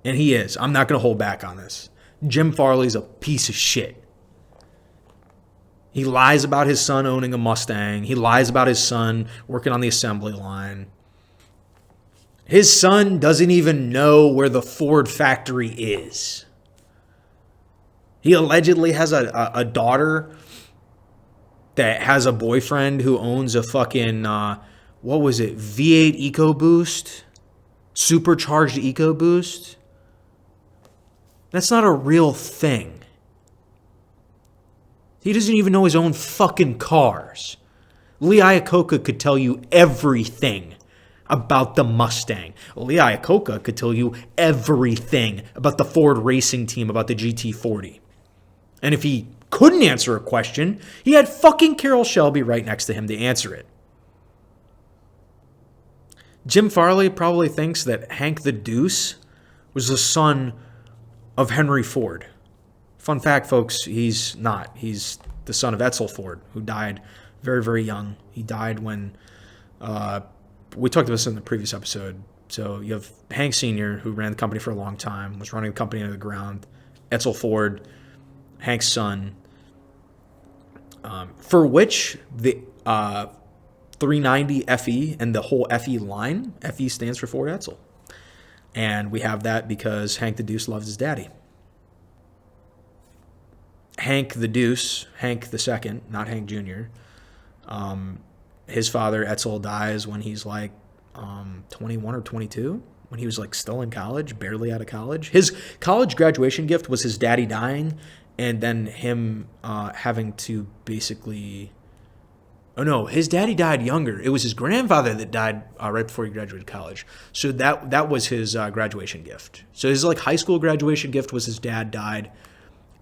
And he is. I'm not going to hold back on this. Jim Farley's a piece of shit. He lies about his son owning a Mustang. He lies about his son working on the assembly line. His son doesn't even know where the Ford factory is. He allegedly has a daughter that has a boyfriend who owns a fucking, what was it, V8 EcoBoost? Supercharged EcoBoost? That's not a real thing. He doesn't even know his own fucking cars. Lee Iacocca could tell you everything about the Mustang. Lee Iacocca could tell you everything about the Ford racing team, about the GT40. And if he couldn't answer a question, he had fucking Carroll Shelby right next to him to answer it. Jim Farley probably thinks that Hank the Deuce was the son of Henry Ford. Fun fact, folks, he's not. He's the son of Edsel Ford, who died very, very young. He died when, we talked about this in the previous episode. So you have Hank Sr., who ran the company for a long time, was running the company into the ground. Edsel Ford, Hank's son, for which the 390 FE and the whole FE line, FE stands for Ford Edsel. And we have that because Hank the Deuce loves his daddy. Hank the Deuce, Hank the Second, not Hank Jr., his father, Edsel, dies when he's like 21 or 22, when he was like still in college, barely out of college. His college graduation gift was his daddy dying and then him having to basically... Oh, no, his daddy died younger. It was his grandfather that died right before he graduated college. So that was his graduation gift. So his like high school graduation gift was his dad died.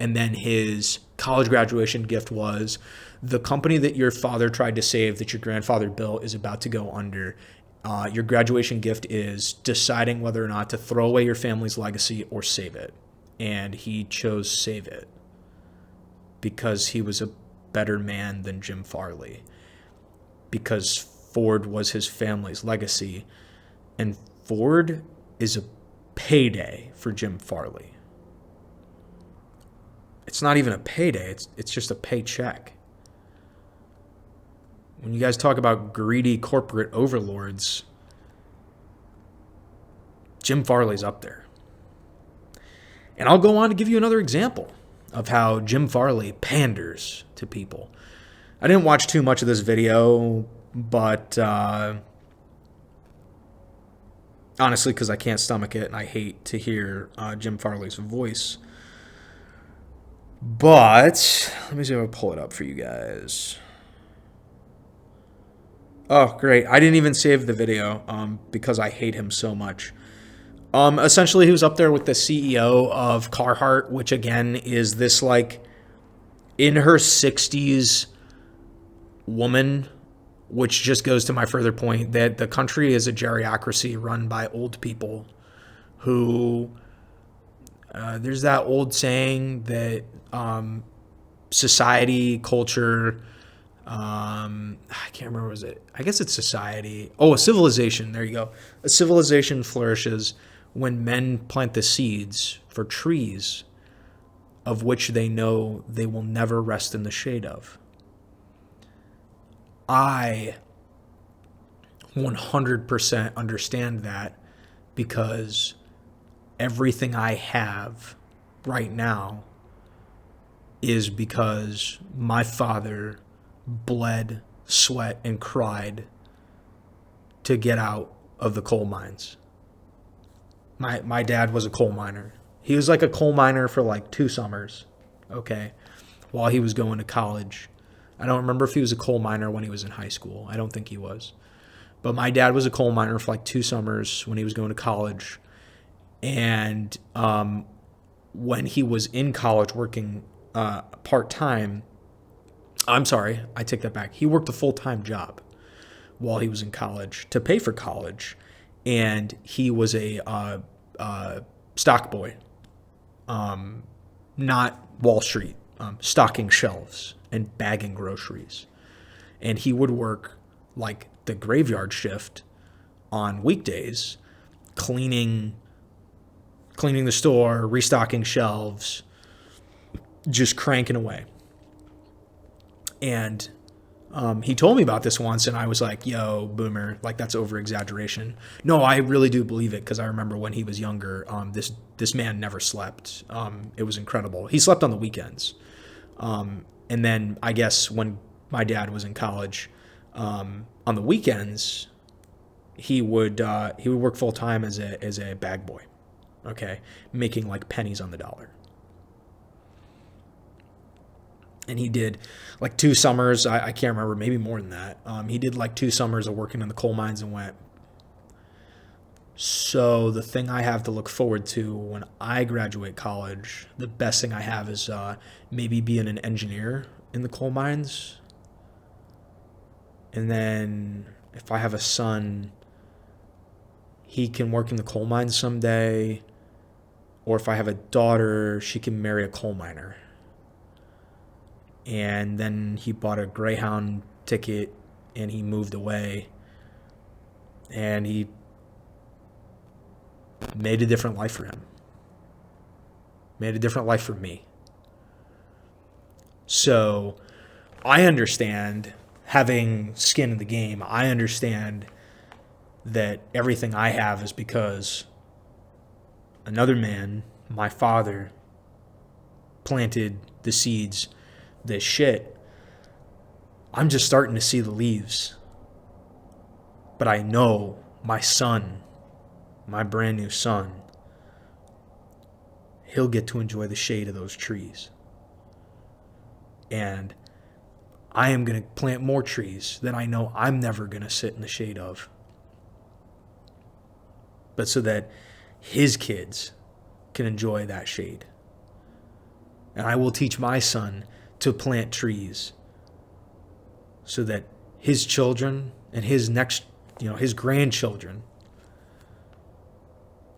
And then his college graduation gift was the company that your father tried to save that your grandfather built is about to go under. Your graduation gift is deciding whether or not to throw away your family's legacy or save it. And he chose save it because he was a better man than Jim Farley. Because Ford was his family's legacy. And Ford is a payday for Jim Farley. It's not even a payday. It's just a paycheck. When you guys talk about greedy corporate overlords, Jim Farley's up there. And I'll go on to give you another example of how Jim Farley panders to people. I didn't watch too much of this video, but honestly, because I can't stomach it and I hate to hear Jim Farley's voice. But let me see if I can pull it up for you guys. Oh, great. I didn't even save the video because I hate him so much. Essentially, he was up there with the CEO of Carhartt, which again is this like in her 60s woman, which just goes to my further point that the country is a geriocracy run by old people who there's that old saying that society, culture, I can't remember, was it? I guess it's society. Oh, a civilization. There you go. A civilization flourishes when men plant the seeds for trees of which they know they will never rest in the shade of. I 100% understand that because everything I have right now is because my father bled, sweat, and cried to get out of the coal mines. My dad was a coal miner. He was like a coal miner for like 2 summers, okay, while he was going to college. I don't remember if he was a coal miner when he was in high school. I don't think he was. But my dad was a coal miner for like 2 summers when he was going to college. And when he was in college working part-time, I'm sorry, I take that back. He worked a full-time job while he was in college to pay for college, and he was a stock boy, not Wall Street, stocking shelves and bagging groceries. And he would work like the graveyard shift on weekdays, cleaning the store, restocking shelves, just cranking away. And he told me about this once, and I was like, yo, boomer, like, that's over-exaggeration. No, I really do believe it, because I remember when he was younger, this man never slept. It was incredible. He slept on the weekends. And then I guess when my dad was in college, on the weekends, he would work full-time as a bag boy, okay, making like pennies on the dollar. And he did like 2 summers. I can't remember, maybe more than that. He did like 2 summers of working in the coal mines and went, so the thing I have to look forward to when I graduate college, the best thing I have is maybe being an engineer in the coal mines. And then if I have a son, he can work in the coal mines someday. Or if I have a daughter, she can marry a coal miner. And then he bought a Greyhound ticket and he moved away. And he made a different life for him. Made a different life for me. So I understand, having skin in the game, I understand that everything I have is because another man, my father, planted the seeds. This shit, I'm just starting to see the leaves. But I know my son, my brand new son, he'll get to enjoy the shade of those trees. And I am going to plant more trees that I know I'm never going to sit in the shade of. But so that his kids can enjoy that shade. And I will teach my son to plant trees so that his children and his next, his grandchildren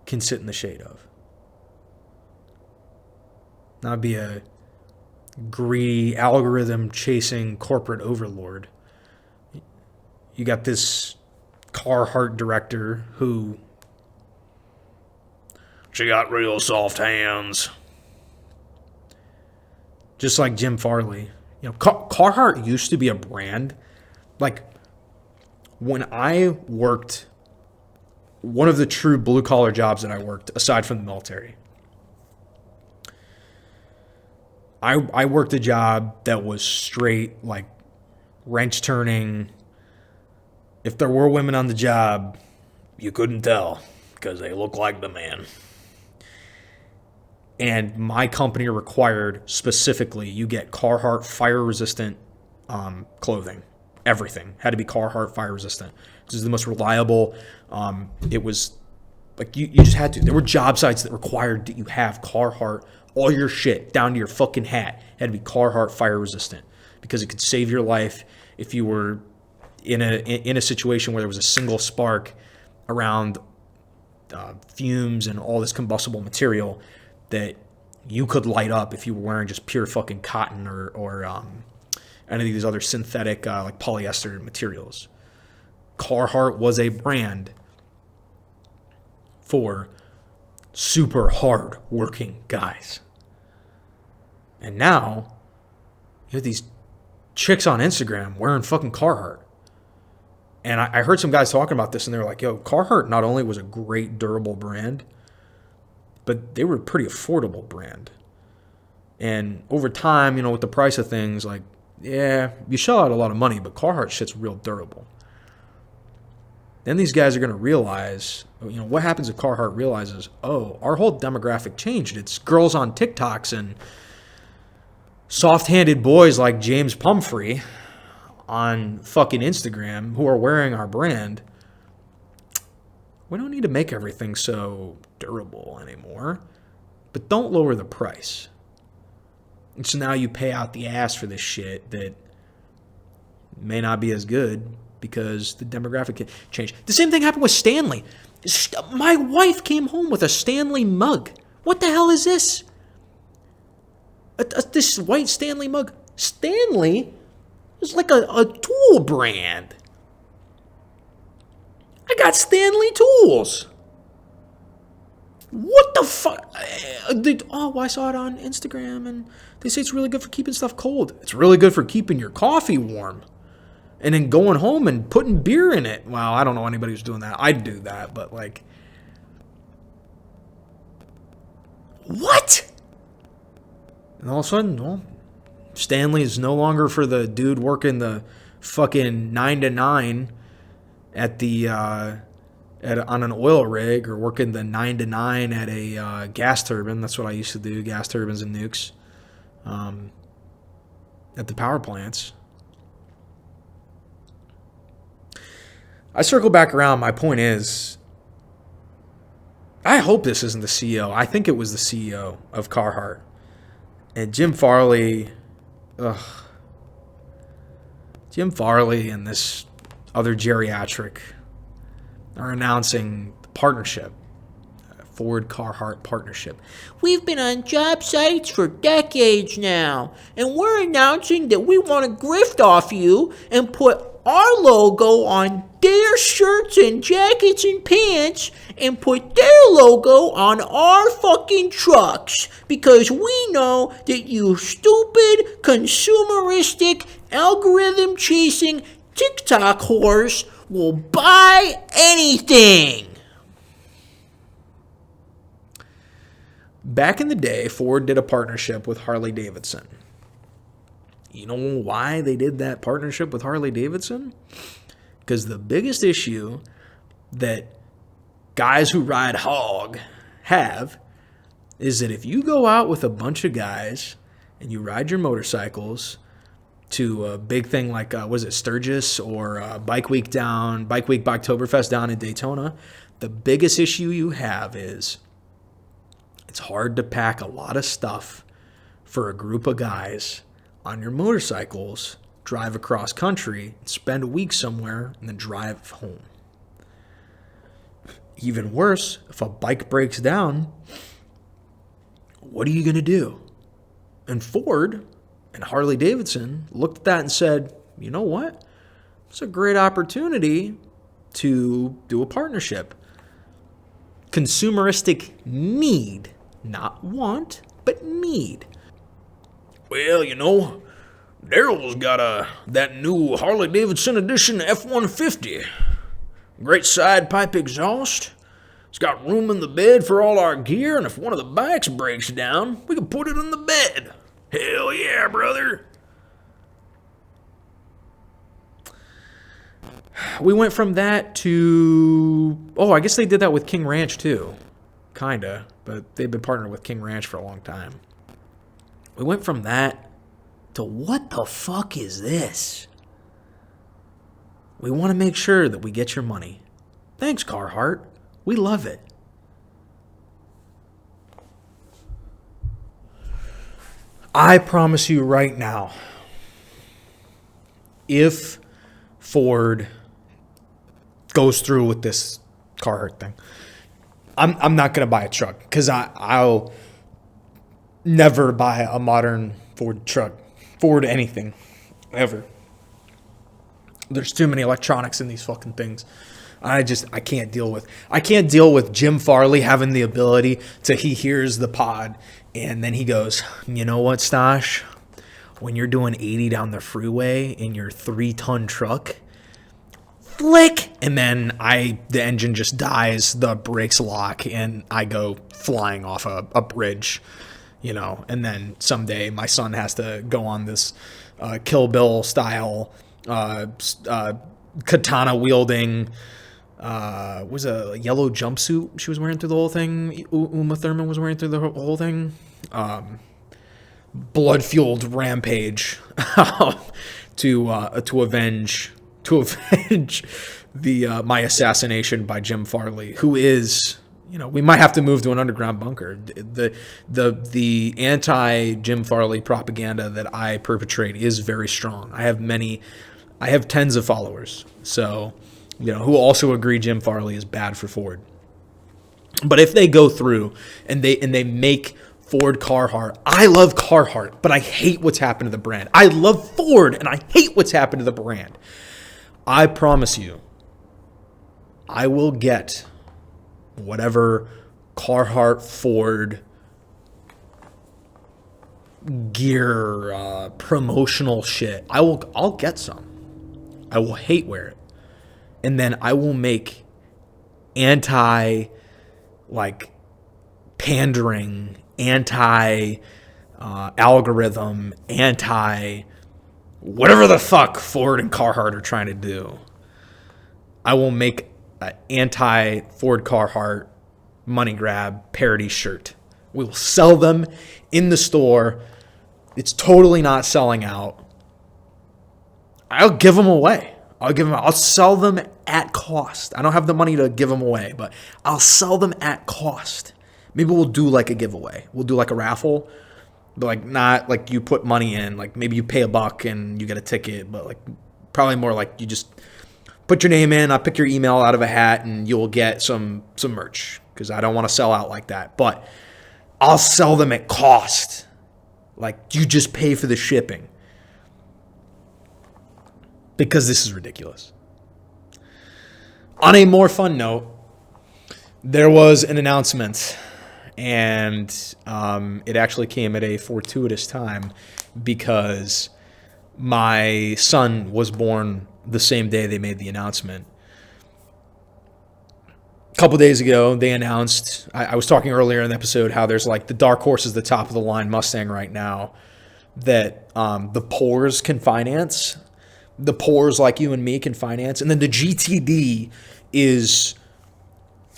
can sit in the shade of. Not be a greedy, algorithm chasing corporate overlord. You got this Carhartt director who, she got real soft hands. Just like Jim Farley. Carhartt used to be a brand. Like, when I worked, one of the true blue-collar jobs that I worked, aside from the military, I worked a job that was straight, like, wrench turning. If there were women on the job, you couldn't tell because they look like the man. And my company required specifically you get Carhartt fire-resistant clothing. Everything had to be Carhartt fire-resistant. This is the most reliable. It was like you just had to. There were job sites that required that you have Carhartt. All your shit, down to your fucking hat, had to be Carhartt fire-resistant because it could save your life if you were in a situation where there was a single spark around fumes and all this combustible material that you could light up if you were wearing just pure fucking cotton or any of these other synthetic like polyester materials. Carhartt was a brand for super hard working guys. And now you have these chicks on Instagram wearing fucking Carhartt. And I heard some guys talking about this and they were like, yo, Carhartt not only was a great durable brand, but they were a pretty affordable brand. And over time, with the price of things, like, yeah, you shell out a lot of money, but Carhartt shit's real durable. Then these guys are going to realize, what happens if Carhartt realizes, oh, our whole demographic changed. It's girls on TikToks and soft-handed boys like James Pumphrey on fucking Instagram who are wearing our brand. We don't need to make everything so durable anymore, but don't lower the price. And so now you pay out the ass for this shit that may not be as good because the demographic changed. The same thing happened with Stanley. My wife came home with a Stanley mug. What the hell is this? This white Stanley mug. Stanley is like a tool brand. I got Stanley tools. What the fuck? I saw it on Instagram, and they say it's really good for keeping stuff cold. It's really good for keeping your coffee warm. And then going home and putting beer in it. Well, I don't know anybody who's doing that. I'd do that, but like... What? And all of a sudden, well, Stanley is no longer for the dude working the fucking 9 to 9 at the... on an oil rig, or working the 9 to 9 at a gas turbine. That's what I used to do, gas turbines and nukes. At the power plants. I circle back around. My point is, I hope this isn't the CEO. I think it was the CEO of Carhartt. And Jim Farley, Jim Farley and this other geriatric are announcing the partnership, Ford Carhartt partnership. We've been on job sites for decades now, and we're announcing that we want to grift off you and put our logo on their shirts and jackets and pants and put their logo on our fucking trucks, because we know that you stupid, consumeristic, algorithm-chasing TikTok whores will buy anything. Back in the day, Ford did a partnership with Harley Davidson. You know why they did that partnership with Harley Davidson? Because the biggest issue that guys who ride hog have is that if you go out with a bunch of guys and you ride your motorcycles to a big thing like, was it Sturgis or Bike Week Biketoberfest down in Daytona, the biggest issue you have is it's hard to pack a lot of stuff for a group of guys on your motorcycles, drive across country, spend a week somewhere, and then drive home. Even worse, if a bike breaks down, what are you going to do? And Ford and Harley Davidson looked at that and said, you know what? It's a great opportunity to do a partnership. Consumeristic need, not want, but need. Well, you know, Daryl's got that new Harley Davidson edition F-150. Great side pipe exhaust. It's got room in the bed for all our gear, and if one of the bikes breaks down, we can put it in the bed. Hell yeah, brother. We went from that to... Oh, I guess they did that with King Ranch too. Kinda, but they've been partnered with King Ranch for a long time. We went from that to what the fuck is this? We want to make sure that we get your money. Thanks, Carhartt. We love it. I promise you right now, if Ford goes through with this Carhartt thing, I'm not going to buy a truck, because I'll never buy a modern Ford truck. Ford anything. Ever. There's too many electronics in these fucking things. I can't deal with Jim Farley having the ability to, he hears the pod and then he goes, you know what, Stash? When you're doing 80 down the freeway in your 3-ton truck, flick, and then the engine just dies, the brakes lock, and I go flying off a bridge, you know, and then someday my son has to go on this Kill Bill style katana wielding was a yellow jumpsuit she was wearing through the whole thing. Uma Thurman was wearing through the whole thing. Blood-fueled rampage to avenge the my assassination by Jim Farley, who is, you know, we might have to move to an underground bunker. The anti Jim Farley propaganda that I perpetrate is very strong. I have many I have tens of followers, so, who also agree Jim Farley is bad for Ford. But if they go through and they make Ford Carhartt, I love Carhartt, but I hate what's happened to the brand. I love Ford, and I hate what's happened to the brand. I promise you, I will get whatever Carhartt Ford gear, promotional shit. I'll get some. I will hate wear it. And then I will make pandering, algorithm, whatever the fuck Ford and Carhartt are trying to do. I will make an anti-Ford Carhartt money grab parody shirt. We will sell them in the store. It's totally not selling out. I'll give them away. I'll sell them at cost. I don't have the money to give them away, but I'll sell them at cost. Maybe we'll do like a giveaway. We'll do like a raffle, but like not like you put money in. Like maybe you pay $1 and you get a ticket, but like probably more like you just put your name in. I'll pick your email out of a hat and you'll get some merch because I don't want to sell out like that. But I'll sell them at cost. Like you just pay for the shipping. Because this is ridiculous. On a more fun note, there was an announcement, and it actually came at a fortuitous time because my son was born the same day they made the announcement. A couple days ago, they announced, I was talking earlier in the episode how there's like the Dark Horse is the top of the line Mustang right now that the Poors can finance. The Poors like you and me can finance. And then the GTD is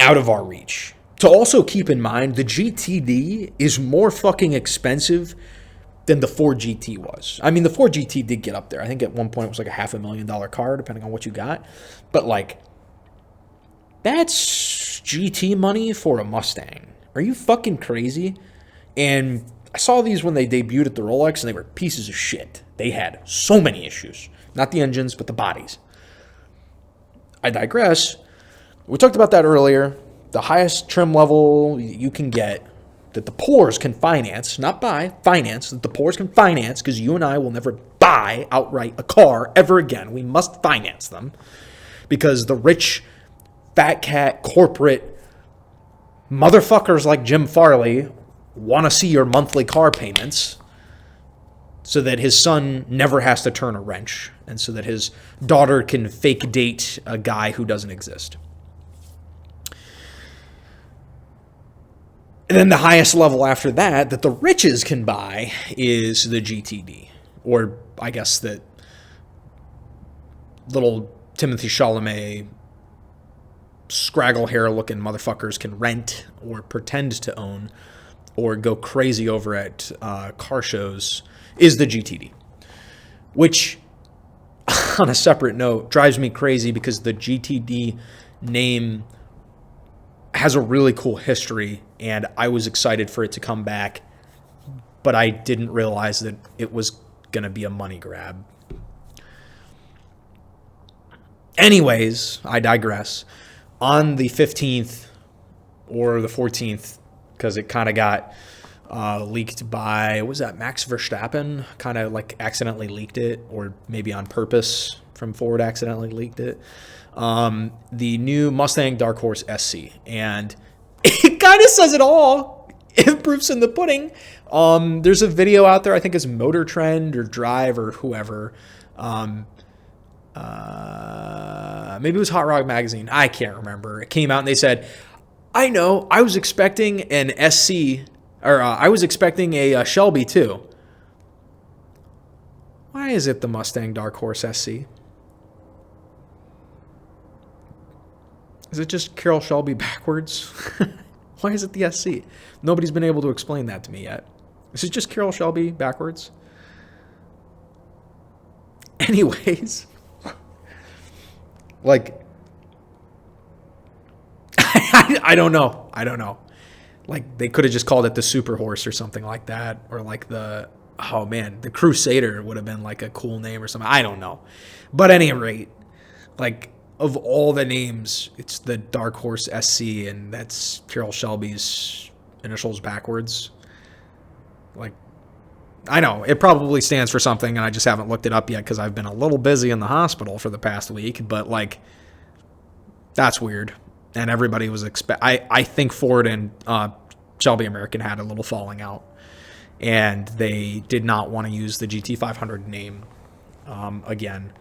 out of our reach. To also keep in mind, the GTD is more fucking expensive than the Ford GT was. I mean, the Ford GT did get up there. I think at one point it was like a $500,000 car, depending on what you got. But like, that's GT money for a Mustang. Are you fucking crazy? And I saw these when they debuted at the Rolex, and they were pieces of shit. They had so many issues. Not the engines, but the bodies. I digress. We talked about that earlier. The highest trim level you can get that the Poors can finance, not buy, finance, that the Poors can finance, because you and I will never buy outright a car ever again. We must finance them because the rich, fat cat, corporate motherfuckers like Jim Farley want to see your monthly car payments so that his son never has to turn a wrench and so that his daughter can fake date a guy who doesn't exist. And then the highest level after that the riches can buy is the GTD. Or I guess that little Timothy Chalamet scraggle hair looking motherfuckers can rent or pretend to own or go crazy over at car shows is the GTD, which on a separate note drives me crazy because the GTD name has a really cool history and I was excited for it to come back, but I didn't realize that it was going to be a money grab. Anyways, I digress. On the 15th or the 14th, because it kind of got leaked by, what was that, Max Verstappen? Kind of like accidentally leaked it, or maybe on purpose from Ford accidentally leaked it. The new Mustang Dark Horse SC. And it kind of says it all. If proof's in the pudding. There's a video out there, I think it's Motor Trend or Drive or whoever. Maybe it was Hot Rod Magazine. I can't remember. It came out and they said, I know, I was expecting an SC, or I was expecting a Shelby too. Why is it the Mustang Dark Horse SC? Is it just Carroll Shelby backwards? Why is it the SC? Nobody's been able to explain that to me yet. Is it just Carroll Shelby backwards? Anyways, like, I don't know. Like, they could have just called it the Super Horse or something like that, or like the Oh man, the Crusader would have been like a cool name or something. I don't know. But at any rate, like of all the names, it's the Dark Horse SC, and that's Carroll Shelby's initials backwards. Like, I know it probably stands for something, and I just haven't looked it up yet because I've been a little busy in the hospital for the past week. But like, that's weird. And everybody was I think Ford and Shelby American had a little falling out, and they did not want to use the GT500 name again,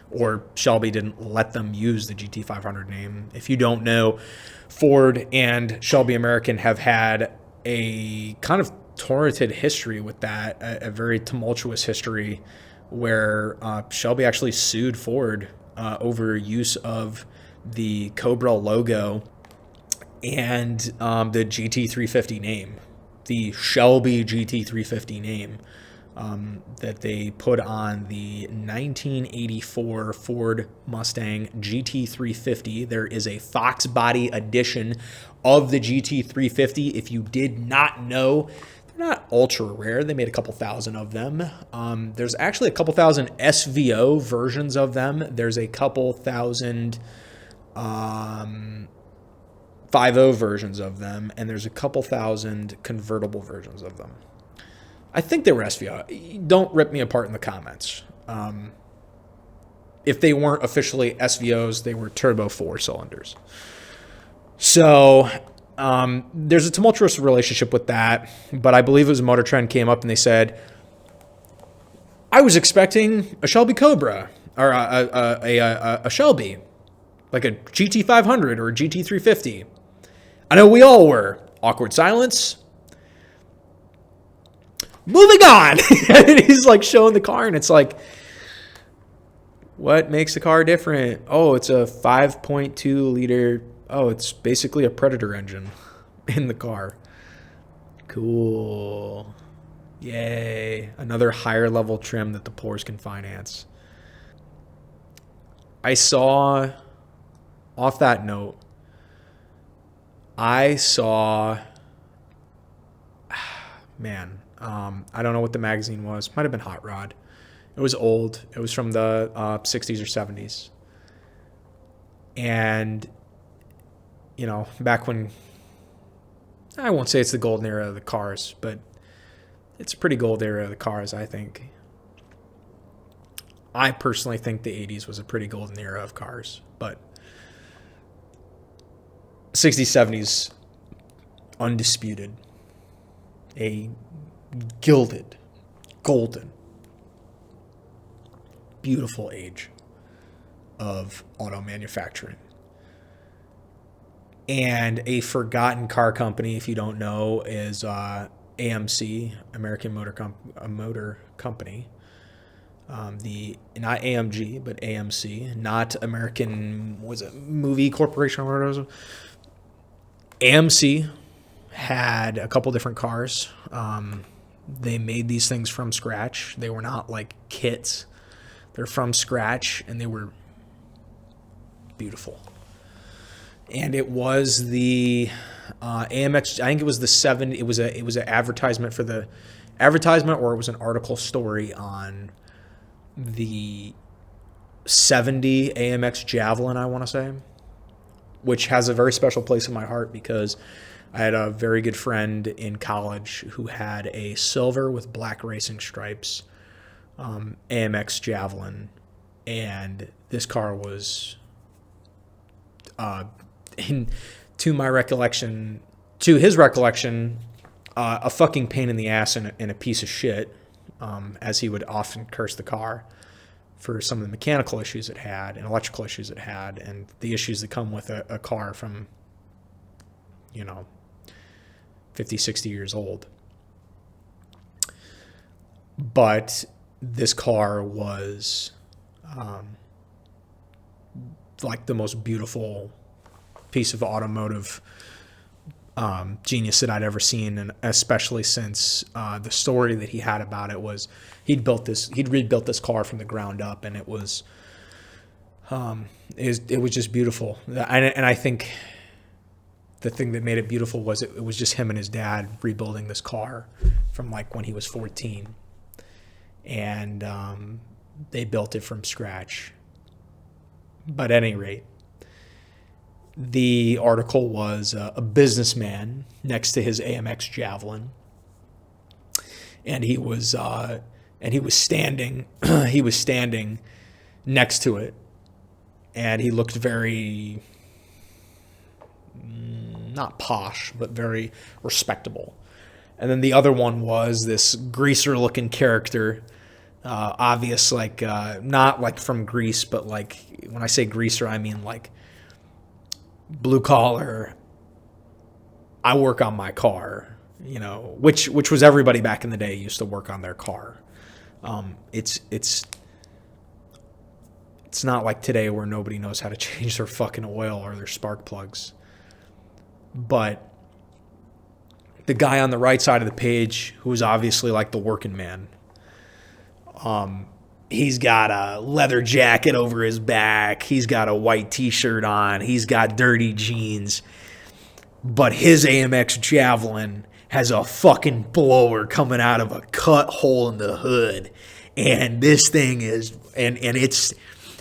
or Shelby didn't let them use the GT500 name. If you don't know, Ford and Shelby American have had a kind of torrented history with that, a very tumultuous history where Shelby actually sued Ford over use of the Cobra logo and the GT350 name, the Shelby GT350 name that they put on the 1984 Ford Mustang GT350. There is a Fox body edition of the GT350. If you did not know, they're not ultra rare. They made a couple thousand of them. There's actually a couple thousand SVO versions of them. There's a couple thousand 5.0 versions of them, and there's a couple thousand convertible versions of them. I think they were SVO. Don't rip me apart in the comments. If they weren't officially SVOs, they were turbo 4 cylinders. So there's a tumultuous relationship with that, but I believe it was Motor Trend came up and they said, I was expecting a Shelby Cobra, or a Shelby, like a GT500 or a GT350. I know we all were. Awkward silence. Moving on. And he's like showing the car, and it's like, what makes the car different? Oh, it's a 5.2 liter. Oh, it's basically a Predator engine in the car. Cool. Yay. Another higher level trim that the poors can finance. I saw, off that note, I don't know what the magazine was. Might have been Hot Rod. It was old. It was from the 60s or 70s. And, you know, back when, I won't say it's the golden era of the cars, but it's a pretty gold era of the cars, I think. I personally think the 80s was a pretty golden era of cars, but 60s, 70s, undisputed. A gilded, golden, beautiful age of auto manufacturing. And a forgotten car company, if you don't know, is AMC, American Motor Company. Not AMG, but AMC, not American, was it Movie Corporation or whatever it was? AMC had a couple different cars. They made these things from scratch. They were not like kits. They're from scratch, and they were beautiful. And it was the AMX. I think it was the 70. It was an advertisement for the advertisement, or it was an article story on the 70 AMX Javelin, I want to say, which has a very special place in my heart because I had a very good friend in college who had a silver with black racing stripes AMX Javelin, and this car was, to his recollection, a fucking pain in the ass and a piece of shit, as he would often curse the car for some of the mechanical issues it had and electrical issues it had and the issues that come with a car from, 50, 60 years old. But this car was like the most beautiful piece of automotive genius that I'd ever seen, and especially since the story that he had about it was he'd rebuilt this car from the ground up, and it was just beautiful. And I think the thing that made it beautiful was it was just him and his dad rebuilding this car from like when he was 14. and they built it from scratch. But at any rate, the article was a businessman next to his AMX Javelin, and he was standing he was standing next to it, and he looked very not posh, but very respectable. And then the other one was this greaser-looking character, obvious, like not like from Greece, but like when I say greaser, I mean like blue collar. I work on my car, you know, which was everybody back in the day used to work on their car. It's not like today where nobody knows how to change their fucking oil or their spark plugs. But the guy on the right side of the page, who was obviously like the working man, he's got a leather jacket over his back. He's got a white t-shirt on. He's got dirty jeans. But his AMX Javelin has a fucking blower coming out of a cut hole in the hood. And this thing is, and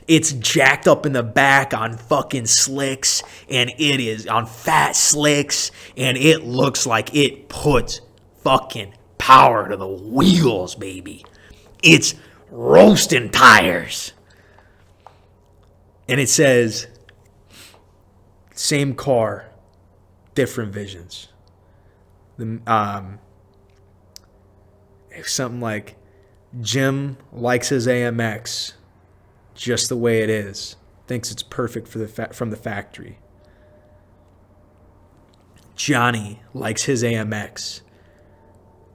it's jacked up in the back on fucking slicks, and it is on fat slicks, and it looks like it puts fucking power to the wheels, baby. It's roasting tires. And it says, same car, different visions. Something like, Jim likes his AMX just the way it is. Thinks it's perfect for from the factory. Johnny likes his AMX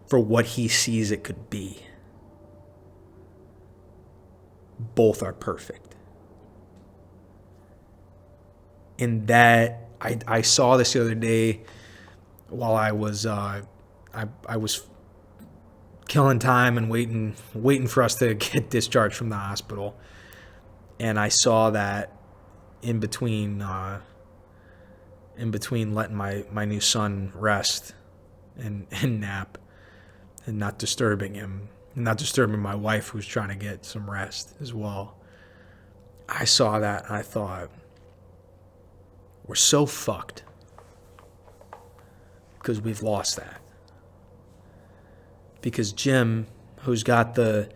for what he sees it could be. Both are perfect. And that I saw this the other day while I was I was killing time and waiting for us to get discharged from the hospital. And I saw that in between letting my new son rest and nap and not disturbing him, and not disturbing my wife who's trying to get some rest as well. I saw that and I thought, we're so fucked because we've lost that. Because Jim, he's got the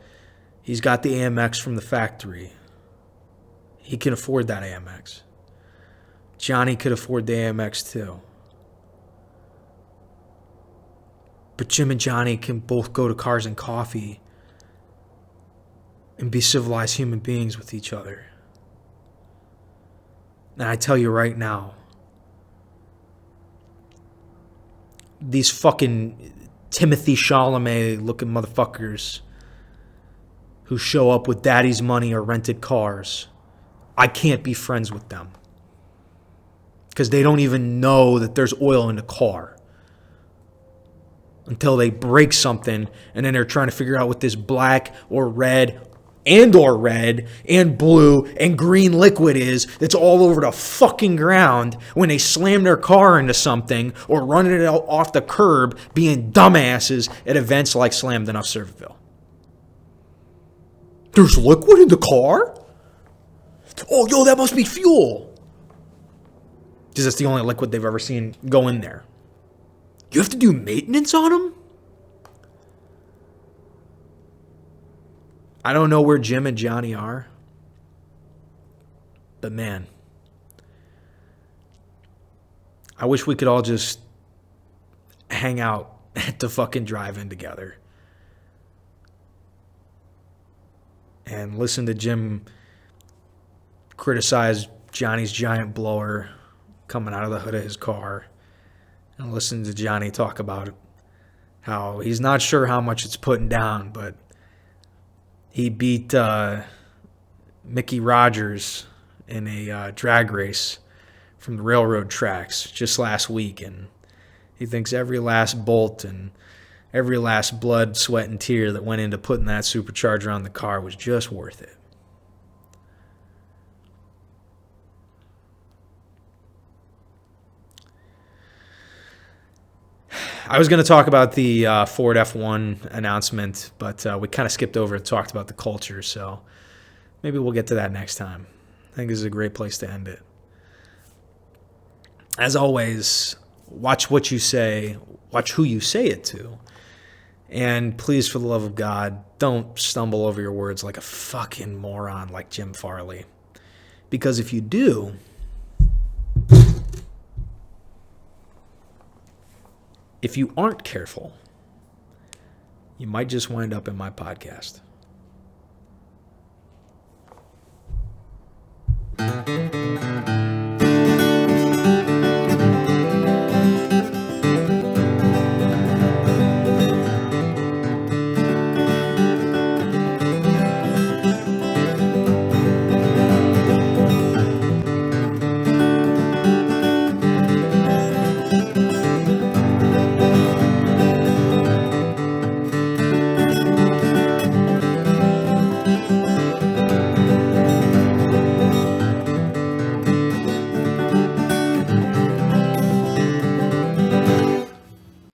AMX from the factory. He can afford that AMX. Johnny could afford the AMX too. But Jim and Johnny can both go to Cars and Coffee and be civilized human beings with each other. And I tell you right now, these fucking Timothy Chalamet looking motherfuckers who show up with daddy's money or rented cars, I can't be friends with them. Because they don't even know that there's oil in the car. Until they break something, and then they're trying to figure out what this black or red and blue and green liquid is that's all over the fucking ground when they slam their car into something or running it out off the curb being dumbasses at events like Slammed Enough Serviceville. There's liquid in the car? Oh, yo, that must be fuel. Because that's the only liquid they've ever seen go in there. You have to do maintenance on them? I don't know where Jim and Johnny are. But man, I wish we could all just hang out at the fucking drive-in together. And listen to Jim criticize Johnny's giant blower coming out of the hood of his car. And listen to Johnny talk about how he's not sure how much it's putting down, but he beat Mickey Rogers in a drag race from the railroad tracks just last week. And he thinks every last bolt and every last blood, sweat, and tear that went into putting that supercharger on the car was just worth it. I was going to talk about the Ford F1 announcement, but we kind of skipped over and talked about the culture, so maybe we'll get to that next time. I think this is a great place to end it. As always, watch what you say, watch who you say it to, and please, for the love of God, don't stumble over your words like a fucking moron like Jim Farley. Because if you do, if you aren't careful, you might just wind up in my podcast.